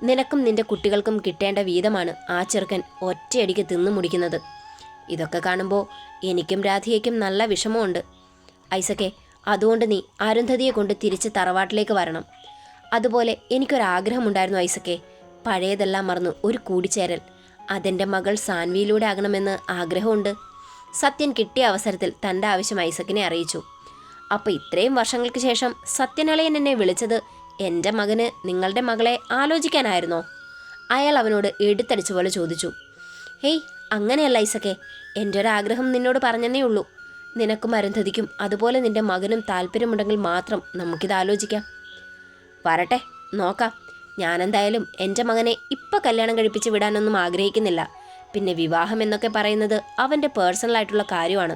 നിനക്കും നിന്റെ കുട്ടികൾക്കും കിട്ടേണ്ട വീതമാണ് ആ ചെറുക്കൻ ഒറ്റയടിക്ക് തിന്നു മുടിക്കുന്നത്. ഇതൊക്കെ കാണുമ്പോൾ എനിക്കും രാധികയ്ക്കും നല്ല വിഷമമുണ്ട്. ഐസക്കെ, അതുകൊണ്ട് നീ അരുന്ധതിയെ കൊണ്ട് തിരിച്ച് തറവാട്ടിലേക്ക് വരണം. അതുപോലെ എനിക്കൊരാഗ്രഹമുണ്ടായിരുന്നു ഐസക്കെ, പഴയതെല്ലാം മറന്നു ഒരു കൂടിച്ചേരൽ. അതെൻ്റെ മകൾ സാൻവിയിലൂടെ ആകണമെന്ന് ആഗ്രഹമുണ്ട്. സത്യൻ കിട്ടിയ അവസരത്തിൽ തൻ്റെ ആവശ്യം ഐസക്കിനെ അറിയിച്ചു. അപ്പോൾ ഇത്രയും വർഷങ്ങൾക്ക് ശേഷം സത്യനളയൻ എന്നെ വിളിച്ചത് എൻ്റെ മകന് നിങ്ങളുടെ മകളെ ആലോചിക്കാനായിരുന്നോ? അയാൾ അവനോട് എടുത്തടിച്ച പോലെ ചോദിച്ചു. ഹേയ്, അങ്ങനെയല്ല ഐസക്കെ, എൻ്റെ ഒരാഗ്രഹം നിന്നോട് പറഞ്ഞെന്നേ ഉള്ളൂ. നിനക്കും അരുന്ധതിക്കും അതുപോലെ നിന്റെ മകനും താല്പര്യമുണ്ടെങ്കിൽ മാത്രം നമുക്കിത് ആലോചിക്കാം. വരട്ടെ, നോക്കാം. ഞാനെന്തായാലും എൻ്റെ മകനെ ഇപ്പം കല്യാണം കഴിപ്പിച്ച് വിടാനൊന്നും ആഗ്രഹിക്കുന്നില്ല. പിന്നെ വിവാഹം എന്നൊക്കെ പറയുന്നത് അവൻ്റെ പേഴ്സണലായിട്ടുള്ള കാര്യമാണ്.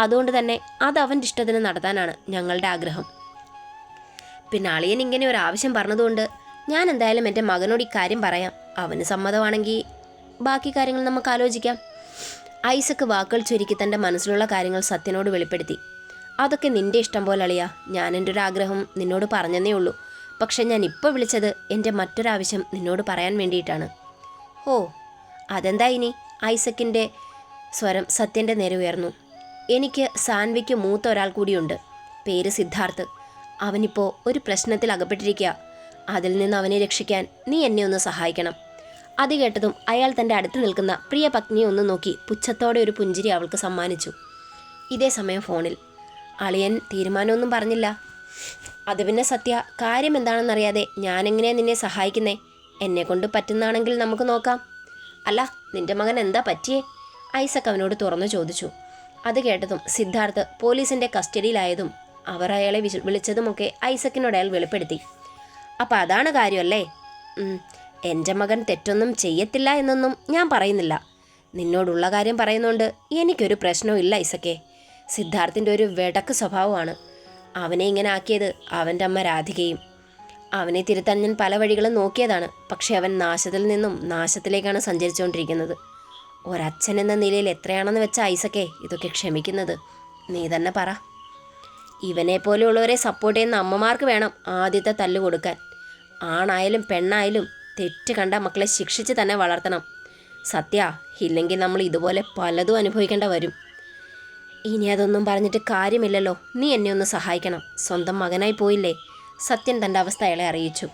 അതുകൊണ്ട് തന്നെ അത് അവൻ്റെ ഇഷ്ടത്തിന് നടത്താനാണ് ഞങ്ങളുടെ ആഗ്രഹം. പിന്നെ അളിയൻ ഇങ്ങനെ ഒരു ആവശ്യം പറഞ്ഞതുകൊണ്ട് ഞാൻ എന്തായാലും എൻ്റെ മകനോട് ഇക്കാര്യം പറയാം. അവന് സമ്മതമാണെങ്കിൽ ബാക്കി കാര്യങ്ങൾ നമുക്ക് ആലോചിക്കാം. ഐസക്ക് വാക്കുകൾ ചുരുക്കി തൻ്റെ മനസ്സിലുള്ള കാര്യങ്ങൾ സത്യനോട് വെളിപ്പെടുത്തി. അതൊക്കെ നിന്റെ ഇഷ്ടം പോലെ അളിയ. ഞാൻ എൻ്റെ ഒരു ആഗ്രഹം നിന്നോട് പറഞ്ഞതേ ഉള്ളൂ. പക്ഷെ ഞാൻ ഇപ്പോൾ വിളിച്ചത് എൻ്റെ മറ്റൊരാവശ്യം നിന്നോട് പറയാൻ വേണ്ടിയിട്ടാണ്. ഓ, അതെന്താ ഇനി? ഐസക്കിൻ്റെ സ്വരം സത്യൻ്റെ നേരെ ഉയർന്നു. എനിക്ക് സാൻവിക്ക് മൂത്ത ഒരാൾ കൂടിയുണ്ട്. പേര് സിദ്ധാർത്ഥ്. അവനിപ്പോൾ ഒരു പ്രശ്നത്തിൽ അകപ്പെട്ടിരിക്കുക. അതിൽ നിന്ന് അവനെ രക്ഷിക്കാൻ നീ എന്നെ ഒന്ന് സഹായിക്കണം. അത് കേട്ടതും അയാൾ തൻ്റെ അടുത്ത് നിൽക്കുന്ന പ്രിയ പത്നിയെ ഒന്ന് നോക്കി പുച്ഛത്തോടെ ഒരു പുഞ്ചിരി അവൾക്ക് സമ്മാനിച്ചു. ഇതേ സമയം ഫോണിൽ അളിയൻ തീരുമാനമൊന്നും പറഞ്ഞില്ല. അത് പിന്നെ സത്യ, കാര്യം എന്താണെന്നറിയാതെ ഞാനെങ്ങനെയാ നിന്നെ സഹായിക്കുന്നേ? എന്നെക്കൊണ്ട് പറ്റുന്നതാണെങ്കിൽ നമുക്ക് നോക്കാം. അല്ല, നിന്റെ മകൻ എന്താ പറ്റിയേ? ഐസക് അവനോട് തുറന്നു ചോദിച്ചു. അത് കേട്ടതും സിദ്ധാർത്ഥ് പോലീസിൻ്റെ കസ്റ്റഡിയിലായതും അവർ അയാളെ വിളിച്ചതുമൊക്കെ ഐസക്കിനോട് അയാൾ വെളിപ്പെടുത്തി. അപ്പം അതാണ് കാര്യമല്ലേ? എൻ്റെ മകൻ തെറ്റൊന്നും ചെയ്യത്തില്ല എന്നൊന്നും ഞാൻ പറയുന്നില്ല. നിന്നോടുള്ള കാര്യം പറയുന്നതുകൊണ്ട് എനിക്കൊരു പ്രശ്നവും ഇല്ല ഐസക്കേ. സിദ്ധാർത്ഥിൻ്റെ ഒരു വെടക്ക് സ്വഭാവമാണ്. അവനെ ഇങ്ങനെ ആക്കിയത് അവൻ്റെ അമ്മ രാധികയും. അവനെ തിരുത്താൻ ഞാൻ പല വഴികളും നോക്കിയതാണ്. പക്ഷെ അവൻ നാശത്തിൽ നിന്നും നാശത്തിലേക്കാണ് സഞ്ചരിച്ചുകൊണ്ടിരിക്കുന്നത്. ഒരച്ഛൻ എന്ന നിലയിൽ എത്രയാണെന്ന് വെച്ച ഐസക്കേ ഇതൊക്കെ ക്ഷമിക്കുന്നത്? നീ തന്നെ പറ. ഇവനെ പോലെയുള്ളവരെ സപ്പോർട്ട് ചെയ്യുന്ന അമ്മമാർക്ക് വേണം ആദ്യത്തെ തല്ല് കൊടുക്കാൻ. ആണായാലും പെണ്ണായാലും തെറ്റ് കണ്ട മക്കളെ ശിക്ഷിച്ച് തന്നെ വളർത്തണം. സത്യ, ഇല്ലെങ്കിൽ നമ്മൾ ഇതുപോലെ പലതും അനുഭവിക്കേണ്ട വരും. ഇനി അതൊന്നും പറഞ്ഞിട്ട് കാര്യമില്ലല്ലോ. നീ എന്നെ ഒന്ന് സഹായിക്കണം. സ്വന്തം മകനായി പോയില്ലേ? സത്യൻ തൻ്റെ അവസ്ഥ അയാളെ അറിയിച്ചു.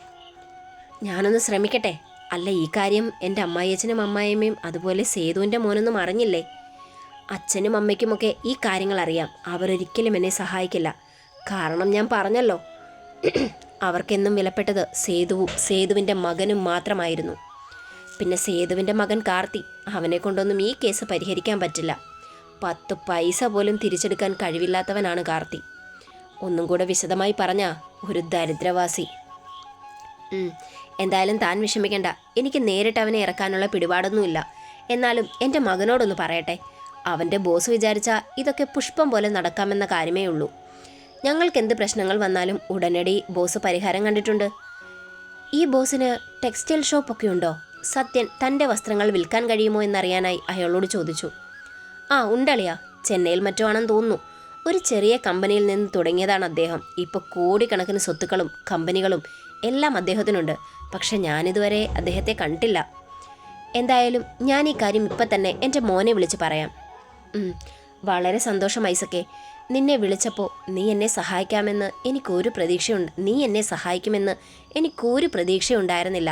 ഞാനൊന്ന് ശ്രമിക്കട്ടെ. അല്ല, ഈ കാര്യം എൻ്റെ അമ്മായിയച്ഛനും അമ്മായിയമ്മയും അതുപോലെ സേതുവിൻ്റെ മോനൊന്നും അറിഞ്ഞില്ലേ? അച്ഛനും അമ്മയ്ക്കുമൊക്കെ ഈ കാര്യങ്ങൾ അറിയാം. അവരൊരിക്കലും എന്നെ സഹായിക്കില്ല. കാരണം ഞാൻ പറഞ്ഞല്ലോ, അവർക്കെന്നും വിലപ്പെട്ടത് സേതുവിൻ്റെ മകനും മാത്രമായിരുന്നു. പിന്നെ സേതുവിൻ്റെ മകൻ കാർത്തി, അവനെ കൊണ്ടൊന്നും ഈ കേസ് പരിഹരിക്കാൻ പറ്റില്ല. 10 പൈസ പോലും തിരിച്ചെടുക്കാൻ കഴിവില്ലാത്തവനാണ് കാർത്തി. ഒന്നും കൂടെ വിശദമായി പറഞ്ഞാ ഒരു ദരിദ്രവാസി. എന്തായാലും താൻ വിഷമിക്കണ്ട. എനിക്ക് നേരിട്ട് അവനെ ഇറക്കാനുള്ള പിടിപാടൊന്നുമില്ല. എന്നാലും എൻ്റെ മകനോടൊന്ന് പറയട്ടെ. അവൻ്റെ ബോസ് വിചാരിച്ചാൽ ഇതൊക്കെ പുഷ്പം പോലെ നടക്കാമെന്ന കാര്യമേ ഉള്ളൂ. ഞങ്ങൾക്ക് എന്ത് പ്രശ്നങ്ങൾ വന്നാലും ഉടനടി ബോസ് പരിഹാരം കണ്ടിട്ടുണ്ട്. ഈ ബോസിന് ടെക്സ്റ്റൈൽ ഷോപ്പൊക്കെ ഉണ്ടോ? സത്യൻ തൻ്റെ വസ്ത്രങ്ങൾ വിൽക്കാൻ കഴിയുമോ എന്നറിയാനായി അയാളോട് ചോദിച്ചു. ആ, ഉണ്ടളിയ. ചെന്നൈയിൽ മറ്റോ ആണെന്ന് തോന്നുന്നു. ഒരു ചെറിയ കമ്പനിയിൽ നിന്ന് തുടങ്ങിയതാണ് അദ്ദേഹം. ഇപ്പോൾ കോടിക്കണക്കിന് സ്വത്തുക്കളും കമ്പനികളും എല്ലാം അദ്ദേഹത്തിനുണ്ട്. പക്ഷെ ഞാനിതുവരെ അദ്ദേഹത്തെ കണ്ടിട്ടില്ല. എന്തായാലും ഞാൻ ഈ കാര്യം ഇപ്പം തന്നെ എൻ്റെ മോനെ വിളിച്ച് പറയാം. വളരെ സന്തോഷം ഐസക്കേ. നിന്നെ വിളിച്ചപ്പോൾ നീ എന്നെ സഹായിക്കാമെന്ന് എനിക്കൊരു നീ എന്നെ സഹായിക്കുമെന്ന് എനിക്കൊരു പ്രതീക്ഷയുണ്ടായിരുന്നില്ല.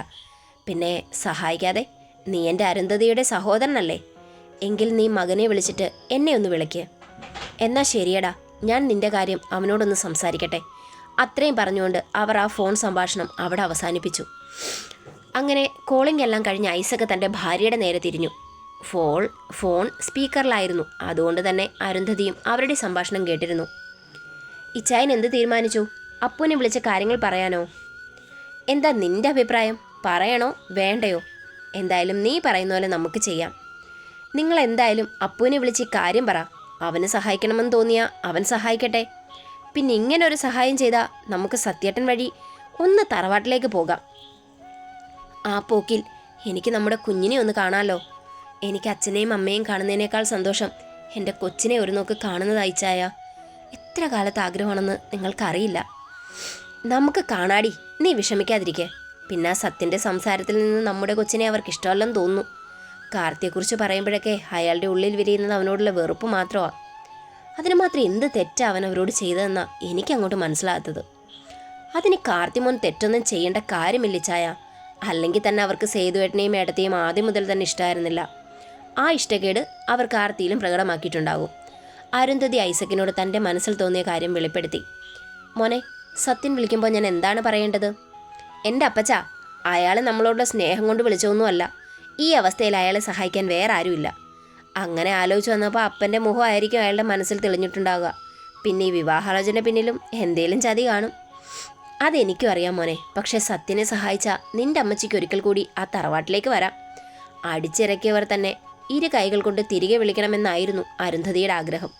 പിന്നെ സഹായിക്കാതെ? നീ എൻ്റെ അരുന്ധതിയുടെ സഹോദരനല്ലേ? എങ്കിൽ നീ മകനെ വിളിച്ചിട്ട് എന്നെ ഒന്ന് വിളിക്ക്. എന്നാ ശരിയടാ, ഞാൻ നിന്റെ കാര്യം അവനോടൊന്ന് സംസാരിക്കട്ടെ. അത്രയും പറഞ്ഞുകൊണ്ട് അവർ ആ ഫോൺ സംഭാഷണം അവിടെ അവസാനിപ്പിച്ചു. അങ്ങനെ കോളിംഗ് എല്ലാം കഴിഞ്ഞ് ഐസക് തൻ്റെ ഭാര്യയുടെ നേരെ തിരിഞ്ഞു. ഫോൺ സ്പീക്കറിലായിരുന്നു. അതുകൊണ്ട് തന്നെ അരുന്ധതിയും അവരുടെ സംഭാഷണം കേട്ടിരുന്നു. ഇച്ചായൻ എന്ത് തീരുമാനിച്ചു? അപ്പുവിനെ വിളിച്ച കാര്യങ്ങൾ പറയാനോ? എന്താ നിന്റെ അഭിപ്രായം? പറയണോ വേണ്ടയോ? എന്തായാലും നീ പറയുന്ന പോലെ നമുക്ക് ചെയ്യാം. നിങ്ങൾ എന്തായാലും അപ്പുവിനെ വിളിച്ച് കാര്യം പറ. അവന് സഹായിക്കണമെന്ന് തോന്നിയാൽ അവൻ സഹായിക്കട്ടെ. പിന്നെ ഇങ്ങനെ ഒരു സഹായം ചെയ്താൽ നമുക്ക് സത്യേട്ടൻ വഴി ഒന്ന് തറവാട്ടിലേക്ക് പോകാം. ആ പോക്കിൽ എനിക്ക് നമ്മുടെ കുഞ്ഞിനെ ഒന്ന് കാണാമല്ലോ. എനിക്ക് അച്ഛനെയും അമ്മയും കാണുന്നതിനേക്കാൾ സന്തോഷം എൻ്റെ കൊച്ചിനെ ഒരു നോക്ക് കാണുന്നതയച്ചായ. എത്ര കാലത്ത് ആഗ്രഹമാണെന്ന് നിങ്ങൾക്കറിയില്ല. നമുക്ക് കാണാടി, നീ വിഷമിക്കാതിരിക്കെ. പിന്നെ ആ സത്യൻ്റെ സംസാരത്തിൽ നിന്ന് നമ്മുടെ കൊച്ചിനെ അവർക്ക് ഇഷ്ടമല്ലെന്ന് തോന്നുന്നു. കാർത്തിയെക്കുറിച്ച് പറയുമ്പോഴൊക്കെ അയാളുടെ ഉള്ളിൽ വിരിയുന്നത് അവനോടുള്ള വെറുപ്പ് മാത്രമാണ്. അതിന് മാത്രം എന്ത് തെറ്റാണ് അവൻ അവരോട് ചെയ്തതെന്നാണ് എനിക്കങ്ങോട്ട് മനസ്സിലാകാത്തത്. അതിന് കാർത്തിമോൻ തെറ്റൊന്നും ചെയ്യേണ്ട കാര്യമില്ല ചായ. അല്ലെങ്കിൽ തന്നെ അവർക്ക് സേതുവേട്ടനെയും ഏട്ടത്തെയും ആദ്യം മുതൽ തന്നെ ഇഷ്ടമായിരുന്നില്ല. ആ ഇഷ്ടക്കേട് അവർ കാർത്തിയിലും പ്രകടമാക്കിയിട്ടുണ്ടാകും. അരുന്ധതി ഐസക്കിനോട് തൻ്റെ മനസ്സിൽ തോന്നിയ കാര്യം വെളിപ്പെടുത്തി. മോനെ, സത്യൻ വിളിക്കുമ്പോൾ ഞാൻ എന്താണ് പറയേണ്ടത്? എൻ്റെ അപ്പച്ച, അയാൾ നമ്മളോടുള്ള സ്നേഹം കൊണ്ട് വിളിച്ചൊന്നുമല്ല. ഈ അവസ്ഥയിൽ അയാളെ സഹായിക്കാൻ വേറെ ആരുമില്ല. അങ്ങനെ ആലോചിച്ച് വന്നപ്പോൾ അപ്പൻ്റെ മുഖമായിരിക്കും അയാളുടെ മനസ്സിൽ തെളിഞ്ഞിട്ടുണ്ടാവുക. പിന്നെ ഈ വിവാഹാലോചന പിന്നിലും എന്തേലും ചതി കാണും. അതെനിക്കും അറിയാം മോനെ. പക്ഷെ സത്യനെ സഹായിച്ച നിന്റെ അമ്മച്ചിക്ക് ഒരിക്കൽ കൂടി ആ തറവാട്ടിലേക്ക് വരാം. അടിച്ചിറക്കിയവർ തന്നെ ഇരു കൈകൾ കൊണ്ട് തിരികെ വിളിക്കണമെന്നായിരുന്നു അരുന്ധതിയുടെ ആഗ്രഹം.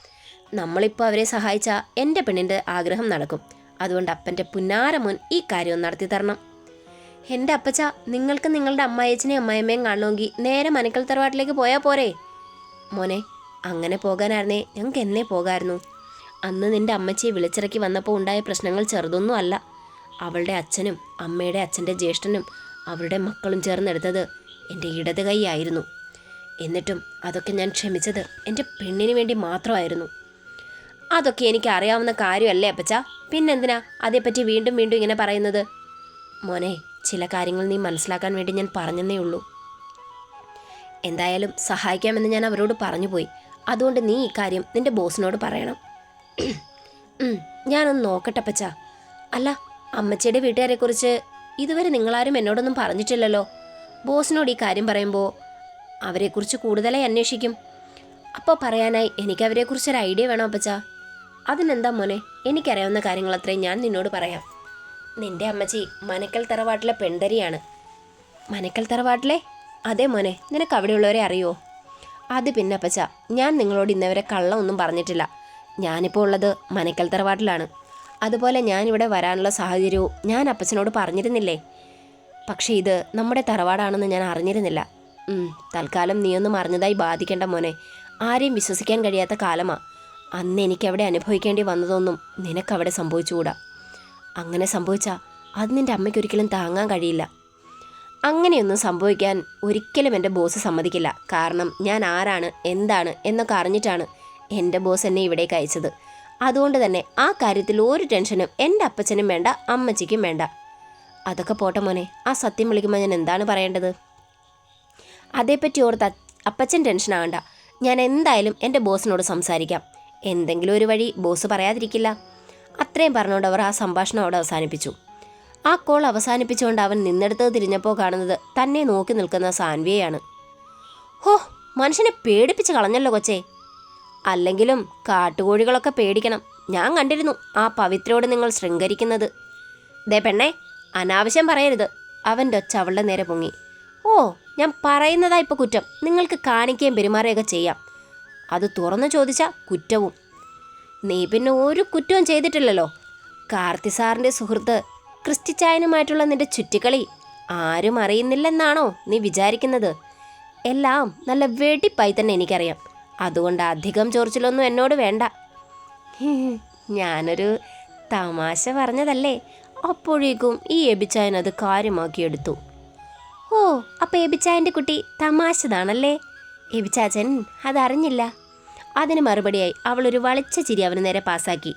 നമ്മളിപ്പോൾ അവരെ സഹായിച്ച എൻ്റെ പെണ്ണിൻ്റെ ആഗ്രഹം നടക്കും. അതുകൊണ്ട് അപ്പൻ്റെ പുന്നാരമോൻ ഈ കാര്യം നടത്തി തരണം. എൻ്റെ അപ്പച്ച, നിങ്ങൾക്ക് നിങ്ങളുടെ അമ്മായച്ചനെയും അമ്മായിയമ്മയും കാണണമെങ്കിൽ നേരെ മനക്കൽ തറവാട്ടിലേക്ക് പോയാൽ പോരെ? മോനെ, അങ്ങനെ പോകാനായിരുന്നേ ഞങ്ങൾക്ക് എന്നേ പോകാമായിരുന്നു. അന്ന് നിന്റെ അമ്മച്ചിയെ വിളിച്ചിറക്കി വന്നപ്പോൾ ഉണ്ടായ പ്രശ്നങ്ങൾ ചെറുതൊന്നും അല്ല. അവളുടെ അച്ഛനും അമ്മയുടെ അച്ഛൻ്റെ ജ്യേഷ്ഠനും അവരുടെ മക്കളും ചേർന്നെടുത്തത് എൻ്റെ ഇടത് കൈയായിരുന്നു. എന്നിട്ടും അതൊക്കെ ഞാൻ ക്ഷമിച്ചത് എൻ്റെ പെണ്ണിന് വേണ്ടി മാത്രമായിരുന്നു. അതൊക്കെ എനിക്ക് അറിയാവുന്ന കാര്യമല്ലേ അപ്പച്ച? പിന്നെന്തിനാ അതേപ്പറ്റി വീണ്ടും വീണ്ടും ഇങ്ങനെ പറയുന്നത്? മോനെ, ചില കാര്യങ്ങൾ നീ മനസ്സിലാക്കാൻ വേണ്ടി ഞാൻ പറഞ്ഞെന്നേ ഉള്ളൂ. എന്തായാലും സഹായിക്കാമെന്ന് ഞാൻ അവരോട് പറഞ്ഞു പോയി. അതുകൊണ്ട് നീ ഇക്കാര്യം നിന്റെ ബോസിനോട് പറയണം. ഞാനൊന്ന് നോക്കട്ടെ അപ്പച്ച. അല്ല, അമ്മച്ചിയുടെ വീട്ടുകാരെക്കുറിച്ച് ഇതുവരെ നിങ്ങളാരും എന്നോടൊന്നും പറഞ്ഞിട്ടില്ലല്ലോ. ബോസിനോട് ഈ കാര്യം പറയുമ്പോൾ അവരെക്കുറിച്ച് കൂടുതലായി അന്വേഷിക്കും. അപ്പോൾ പറയാനായി എനിക്ക് അവരെക്കുറിച്ചൊരു ഐഡിയ വേണം അപ്പച്ച. അതിനെന്താ മോനെ, എനിക്കറിയാവുന്ന കാര്യങ്ങൾ അത്രയും ഞാൻ നിന്നോട് പറയാം. നിന്റെ അമ്മച്ചി മനക്കൽ തറവാട്ടിലെ പെൺതരിയാണ്. മനക്കൽ തറവാട്ടിലെ? അതെ മോനെ, നിനക്ക് അവിടെയുള്ളവരെ അറിയുമോ? അത് പിന്നെ അപ്പച്ച, ഞാൻ നിങ്ങളോട് ഇന്നവരെ കള്ളമൊന്നും പറഞ്ഞിട്ടില്ല. ഞാനിപ്പോൾ ഉള്ളത് മനക്കൽ തറവാട്ടിലാണ്. അതുപോലെ ഞാനിവിടെ വരാനുള്ള സാഹചര്യവും ഞാൻ അപ്പച്ചനോട് പറഞ്ഞിരുന്നില്ലേ? പക്ഷേ ഇത് നമ്മുടെ തറവാടാണെന്ന് ഞാൻ അറിഞ്ഞിരുന്നില്ല. തൽക്കാലം നീയൊന്നും അറിഞ്ഞതായി ബാധിക്കേണ്ട മോനെ. ആരെയും വിശ്വസിക്കാൻ കഴിയാത്ത കാലമാ. അന്ന് എനിക്കവിടെ അനുഭവിക്കേണ്ടി വന്നതൊന്നും നിനക്കവിടെ സംഭവിച്ചുകൂടാ. അങ്ങനെ സംഭവിച്ചാൽ അത് നിൻ്റെ അമ്മയ്ക്ക് ഒരിക്കലും താങ്ങാൻ കഴിയില്ല. അങ്ങനെയൊന്നും സംഭവിക്കാൻ ഒരിക്കലും എൻ്റെ ബോസ് സമ്മതിക്കില്ല. കാരണം ഞാൻ ആരാണ് എന്താണ് എന്നൊക്കെ അറിഞ്ഞിട്ടാണ് എൻ്റെ ബോസ് എന്നെ ഇവിടേക്ക് അയച്ചത്. അതുകൊണ്ട് തന്നെ ആ കാര്യത്തിൽ ഒരു ടെൻഷനും എൻ്റെ അപ്പച്ചനും വേണ്ട, അമ്മച്ചിക്കും വേണ്ട. അതൊക്കെ പോട്ടെ മോനെ, ആ സത്യം വിളിക്കുമ്പോൾ ഞാൻ എന്താണ് പറയേണ്ടത്? അതേപ്പറ്റി ഓർത്ത് അപ്പച്ചൻ ടെൻഷൻ ആകണ്ട. ഞാൻ എന്തായാലും എൻ്റെ ബോസിനോട് സംസാരിക്കാം. എന്തെങ്കിലും ഒരു വഴി ബോസ് പറയാതിരിക്കില്ല. അത്രയും പറഞ്ഞുകൊണ്ട് അവർ ആ സംഭാഷണം അവിടെ അവസാനിപ്പിച്ചു. ആ കോൾ അവസാനിപ്പിച്ചുകൊണ്ട് അവൻ നിന്നെടുത്ത് തിരിഞ്ഞപ്പോൾ കാണുന്നത് തന്നെ നോക്കി നിൽക്കുന്ന സാൻവിയെയാണ്. ഹോ, മനുഷ്യനെ പേടിപ്പിച്ച് കളഞ്ഞല്ലോ കൊച്ചേ. അല്ലെങ്കിലും കാട്ടുകോഴികളൊക്കെ പേടിക്കണം. ഞാൻ കണ്ടിരുന്നു ആ പവിത്രയോട് നിങ്ങൾ ശൃംഗരിക്കുന്നത്. ദേ പെണ്ണേ, അനാവശ്യം പറയരുത്. അവൻ്റെ ഒച്ച അവളുടെ നേരെ പൊങ്ങി. ഓ, ഞാൻ പറയുന്നതാ ഇപ്പോൾ കുറ്റം. നിങ്ങൾക്ക് കാണിക്കുകയും പെരുമാറുകയൊക്കെ ചെയ്യാം. അത് തുറന്നു ചോദിച്ചാൽ കുറ്റവും. നീ പിന്നെ ഒരു കുറ്റവും ചെയ്തിട്ടില്ലല്ലോ. കാർത്തി സാറിൻ്റെ സുഹൃത്ത് ക്രിസ്റ്റിച്ചായനുമായിട്ടുള്ള നിന്റെ ചുറ്റിക്കളി ആരും അറിയുന്നില്ലെന്നാണോ നീ വിചാരിക്കുന്നത്? എല്ലാം നല്ല വെടിപ്പായി തന്നെ എനിക്കറിയാം. അതുകൊണ്ട് അധികം ചൊറിച്ചിലൊന്നും എന്നോട് വേണ്ട. ഞാനൊരു തമാശ പറഞ്ഞതല്ലേ. അപ്പോഴേക്കും ഈ എബിച്ചായൻ അത് കാര്യമാക്കിയെടുത്തു. ഓ, അപ്പം എബിച്ചായൻ്റെ കുട്ടി തമാശതാണല്ലേ? എബിച്ചാച്ചൻ അതറിഞ്ഞില്ല. അതിന് മറുപടിയായി അവളൊരു വളിച്ച ചിരി അവന് നേരെ പാസാക്കി.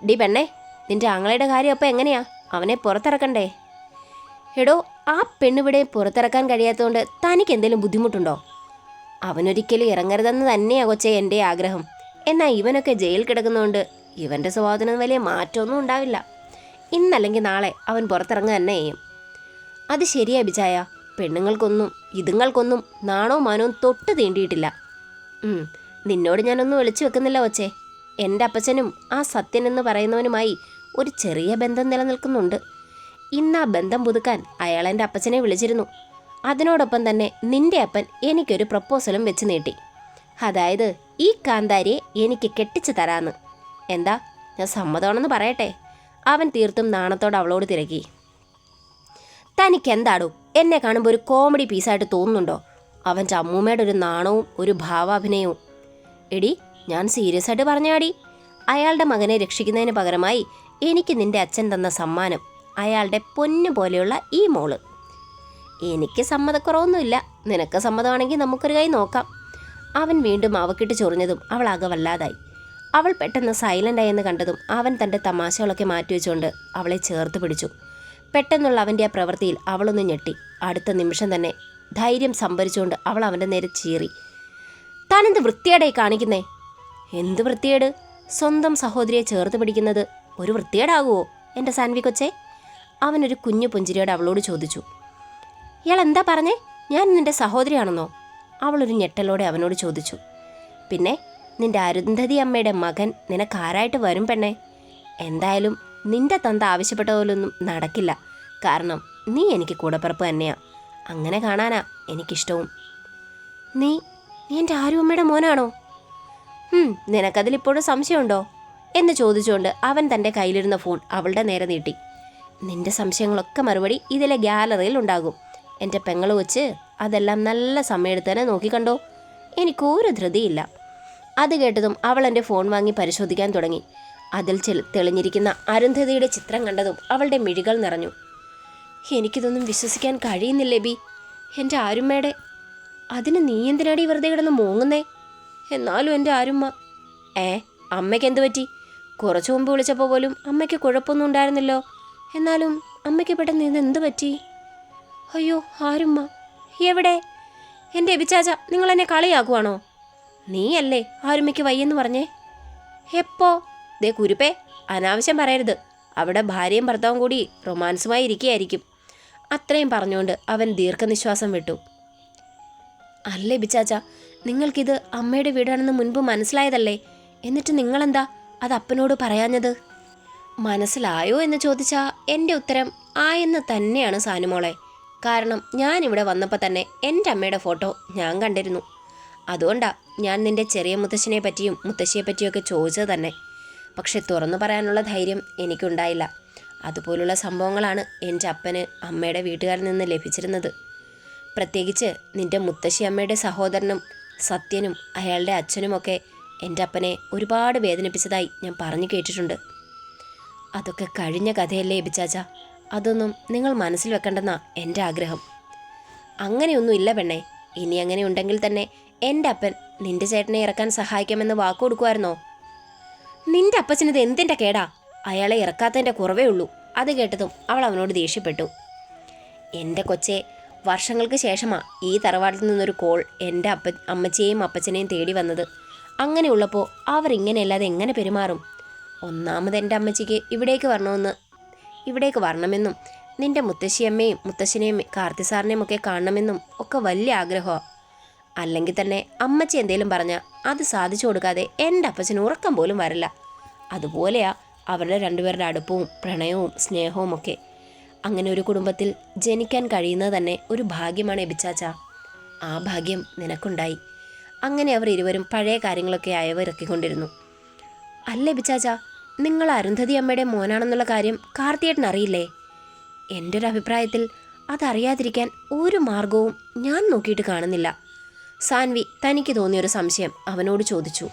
ഡി പെണ്ണേ, നിന്റെ ആങ്ങളയുടെ കാര്യം അപ്പം എങ്ങനെയാ? അവനെ പുറത്തിറക്കണ്ടേ? എടോ, ആ പെണ്ണിവിടെ പുറത്തിറക്കാൻ കഴിയാത്തതുകൊണ്ട് തനിക്ക് എന്തെങ്കിലും ബുദ്ധിമുട്ടുണ്ടോ? അവനൊരിക്കലും ഇറങ്ങരുതെന്ന് തന്നെയാ കൊച്ചേ എൻ്റെ ആഗ്രഹം. എന്നാൽ ഇവനൊക്കെ ജയിൽ കിടക്കുന്നതുകൊണ്ട് ഇവൻ്റെ സ്വഭാവത്തിന് വലിയ മാറ്റമൊന്നും ഉണ്ടാവില്ല. ഇന്നല്ലെങ്കിൽ നാളെ അവൻ പുറത്തിറങ്ങുക തന്നെ ചെയ്യും. അത് ശരിയാ ബിജായ. പെണ്ണുങ്ങൾക്കൊന്നും ഇതുങ്ങൾക്കൊന്നും നാണോ മാനവും തൊട്ട് തീണ്ടിയിട്ടില്ല. നിന്നോട് ഞാനൊന്നും വിളിച്ചു വെക്കുന്നില്ല കൊച്ചേ. എൻ്റെ അപ്പച്ചനും ആ സത്യൻ എന്ന് പറയുന്നവനുമായി ഒരു ചെറിയ ബന്ധം നിലനിൽക്കുന്നുണ്ട്. ഇന്ന് ആ ബന്ധം പുതുക്കാൻ അയാൾ എൻ്റെ അപ്പച്ചനെ വിളിച്ചിരുന്നു. അതിനോടൊപ്പം തന്നെ നിന്റെ അപ്പൻ എനിക്കൊരു പ്രപ്പോസലും വെച്ച് നീട്ടി. അതായത് ഈ കാന്താരിയെ എനിക്ക് കെട്ടിച്ചു തരാമെന്ന്. എന്താ, ഞാൻ സമ്മതമാണെന്ന് പറയട്ടെ? അവൻ തീർത്തും നാണത്തോടെ അവളോട് തിരക്കി. തനിക്കെന്താടോ എന്നെ കാണുമ്പോൾ ഒരു കോമഡി പീസായിട്ട് തോന്നുന്നുണ്ടോ? അവൻ്റെ അമ്മൂമ്മയുടെ ഒരു നാണവും ഒരു ഭാവാഭിനയവും. എടി, ഞാൻ സീരിയസ് ആയിട്ട് പറഞ്ഞാടി. അയാളുടെ മകനെ രക്ഷിക്കുന്നതിന് പകരമായി എനിക്ക് നിന്റെ അച്ഛൻ തന്ന സമ്മാനം, അയാളുടെ പൊന്നു പോലെയുള്ള ഈ മോള്. എനിക്ക് സമ്മതക്കുറവൊന്നുമില്ല. നിനക്ക് സമ്മതമാണെങ്കിൽ നമുക്കൊരു കൈ നോക്കാം. അവൻ വീണ്ടും അവക്കിട്ട് ചൊറിഞ്ഞതും അവൾ ആകെ വല്ലാതായി. അവൾ പെട്ടെന്ന് സൈലൻ്റായെന്ന് കണ്ടതും അവൻ തൻ്റെ തമാശകളൊക്കെ മാറ്റിവെച്ചുകൊണ്ട് അവളെ ചേർത്ത് പിടിച്ചു. പെട്ടെന്നുള്ള അവൻ്റെ ആ പ്രവൃത്തിയിൽ അവളൊന്ന് ഞെട്ടി. അടുത്ത നിമിഷം തന്നെ ധൈര്യം സംഭരിച്ചുകൊണ്ട് അവൾ അവൻ്റെ നേരെ ചീറി. താനെന്ത് വൃത്തിയേടായി കാണിക്കുന്നേ? എന്ത് വൃത്തിയേട്? സ്വന്തം സഹോദരിയെ ചേർത്ത് പിടിക്കുന്നത് ഒരു വൃത്തിയേടാകുമോ എൻ്റെ സാൻവി കൊച്ചേ? അവനൊരു കുഞ്ഞു പുഞ്ചിരിയോടെ അവളോട് ചോദിച്ചു. ഇയാൾ എന്താ പറഞ്ഞേ? ഞാൻ നിൻ്റെ സഹോദരിയാണെന്നോ? അവളൊരു ഞെട്ടലോടെ അവനോട് ചോദിച്ചു. പിന്നെ നിന്റെ അരുന്ധതി അമ്മയുടെ മകൻ നിനക്കാരായിട്ട് വരും പെണ്ണേ? എന്തായാലും നിന്റെ തന്ത ആവശ്യപ്പെട്ട പോലൊന്നും നടക്കില്ല. കാരണം നീ എനിക്ക് കൂടപ്പിറപ്പ് തന്നെയാ. അങ്ങനെ കാണാനാ എനിക്കിഷ്ടവും. നീ എൻ്റെ ആരുമ്മയുടെ മോനാണോ? നിനക്കതിലിപ്പോഴും സംശയമുണ്ടോ എന്ന് ചോദിച്ചുകൊണ്ട് അവൻ തൻ്റെ കയ്യിലിരുന്ന ഫോൺ അവളുടെ നേരെ നീട്ടി. നിന്റെ സംശയങ്ങളൊക്കെ മറുപടി ഇതിലെ ഗ്യാലറിയിൽ ഉണ്ടാകും. എൻ്റെ പെങ്ങൾ വെച്ച് അതെല്ലാം നല്ല സമയത്ത് തന്നെ നോക്കിക്കണ്ടോ. എനിക്കൊരു ധൃതിയില്ല. അത് കേട്ടതും അവൾ എൻ്റെ ഫോൺ വാങ്ങി പരിശോധിക്കാൻ തുടങ്ങി. അതിൽ തെളിഞ്ഞിരിക്കുന്ന അരുന്ധതിയുടെ ചിത്രം കണ്ടതും അവളുടെ മിഴികൾ നിറഞ്ഞു. എനിക്കിതൊന്നും വിശ്വസിക്കാൻ കഴിയുന്നില്ല ബി. എൻ്റെ ആരുമ്മയുടെ. അതിന് നീ എന്തിനാടി വെറുതെ കിടന്ന് മോങ്ങുന്നേ? എന്നാലും എൻ്റെ ആരുമ്മ. അമ്മയ്ക്ക് എന്തു പറ്റി? കുറച്ചു മുമ്പ് വിളിച്ചപ്പോൾ പോലും അമ്മയ്ക്ക് കുഴപ്പമൊന്നും ഉണ്ടായിരുന്നല്ലോ. എന്നാലും അമ്മയ്ക്ക് പെട്ടെന്ന് ഇതെന്ത് പറ്റി? അയ്യോ ആരുമ്മ എവിടെ? എൻ്റെ എബിച്ചാച്ച, നിങ്ങൾ എന്നെ കളിയാക്കുവാണോ? നീയല്ലേ ആരുമ്മയ്ക്ക് വയ്യെന്ന് പറഞ്ഞേ? എപ്പോ? ദേ കുരുപ്പേ, അനാവശ്യം പറയരുത്. അവിടെ ഭാര്യയും ഭർത്താവും കൂടി റൊമാൻസുമായി ഇരിക്കുകയായിരിക്കും. അത്രയും പറഞ്ഞുകൊണ്ട് അവൻ ദീർഘനിശ്വാസം വിട്ടു. അല്ലേ ബിച്ചാച്ച, നിങ്ങൾക്കിത് അമ്മയുടെ വീടാണെന്ന് മുൻപ് മനസ്സിലായതല്ലേ? എന്നിട്ട് നിങ്ങളെന്താ അത് അപ്പനോട് പറയാഞ്ഞത്? മനസ്സിലായോ എന്ന് ചോദിച്ചാൽ എൻ്റെ ഉത്തരം ആയെന്ന് തന്നെയാണ് സാനുമോളെ. കാരണം ഞാനിവിടെ വന്നപ്പോൾ തന്നെ എൻ്റെ അമ്മയുടെ ഫോട്ടോ ഞാൻ കണ്ടിരുന്നു. അതുകൊണ്ടാ ഞാൻ നിൻ്റെ ചെറിയ മുത്തശ്ശനെ പറ്റിയും മുത്തശ്ശിയെ പറ്റിയൊക്കെ ചോദിച്ചത് തന്നെ. പക്ഷെ തുറന്നു പറയാനുള്ള ധൈര്യം എനിക്കുണ്ടായില്ല. അതുപോലുള്ള സംഭവങ്ങളാണ് എൻ്റെ അപ്പന് അമ്മയുടെ വീട്ടുകാരിൽ നിന്ന് ലഭിച്ചിരുന്നത്. പ്രത്യേകിച്ച് നിൻ്റെ മുത്തശ്ശി അമ്മയുടെ സഹോദരനും സത്യനും അയാളുടെ അച്ഛനുമൊക്കെ എൻ്റെ അപ്പനെ ഒരുപാട് വേദനിപ്പിച്ചതായി ഞാൻ പറഞ്ഞു കേട്ടിട്ടുണ്ട്. അതൊക്കെ കഴിഞ്ഞ കഥയല്ലേ എബിച്ചാച്ച. അതൊന്നും നിങ്ങൾ മനസ്സിൽ വെക്കണ്ടെന്നാ എൻ്റെ ആഗ്രഹം. അങ്ങനെയൊന്നും ഇല്ല പെണ്ണേ. ഇനി അങ്ങനെ ഉണ്ടെങ്കിൽ തന്നെ എൻ്റെ അപ്പൻ നിൻ്റെ ചേട്ടനെ ഇറക്കാൻ സഹായിക്കാമെന്ന് വാക്ക് കൊടുക്കുമായിരുന്നോ? നിൻ്റെ അപ്പച്ചനത് എന്തിൻ്റെ കേടാ? അയാളെ ഇറക്കാത്തതിൻ്റെ കുറവേ ഉള്ളൂ. അത് കേട്ടതും അവൾ അവനോട് ദേഷ്യപ്പെട്ടു. എൻ്റെ കൊച്ചെ, വർഷങ്ങൾക്ക് ശേഷമാണ് ഈ തറവാട്ടിൽ നിന്നൊരു കോൾ എൻ്റെ അമ്മച്ചിയെയും അപ്പച്ചനെയും തേടി വന്നത്. അങ്ങനെയുള്ളപ്പോൾ അവർ ഇങ്ങനെയല്ലാതെ എങ്ങനെ പെരുമാറും? ഒന്നാമത് എൻ്റെ അമ്മച്ചിക്ക് ഇവിടേക്ക് വരണമെന്നും നിൻ്റെ മുത്തശ്ശിയമ്മയും മുത്തശ്ശനെയും കാർത്തിസാറിനെയും ഒക്കെ കാണണമെന്നും ഒക്കെ വലിയ ആഗ്രഹമാണ്. അല്ലെങ്കിൽ തന്നെ അമ്മച്ചി എന്തേലും പറഞ്ഞാൽ അത് സാധിച്ചു കൊടുക്കാതെ എൻ്റെ അപ്പച്ചന് ഉറക്കം പോലും വരില്ല. അതുപോലെയാ അവരുടെ രണ്ടുപേരുടെ അടുപ്പവും പ്രണയവും സ്നേഹവും ഒക്കെ. അങ്ങനെ ഒരു കുടുംബത്തിൽ ജനിക്കാൻ കഴിയുന്നത് തന്നെ ഒരു ഭാഗ്യമാണ് എബിച്ചാച്ച. ആ ഭാഗ്യം നിനക്കുണ്ടായി. അങ്ങനെ അവർ ഇരുവരും പഴയ കാര്യങ്ങളൊക്കെ അയവിറക്കിക്കൊണ്ടിരുന്നു. അല്ല എബിച്ചാച്ച, നിങ്ങൾ അരുന്ധതി അമ്മയുടെ മോനാണെന്നുള്ള കാര്യം കാർത്തിയേട്ടൻ അറിയില്ലേ? എൻ്റെ ഒരു അഭിപ്രായത്തിൽ അതറിയാതിരിക്കാൻ ഒരു മാർഗവും ഞാൻ നോക്കിയിട്ട് കാണുന്നില്ല. സാൻവി തനിക്ക് തോന്നിയൊരു സംശയം അവനോട് ചോദിച്ചു.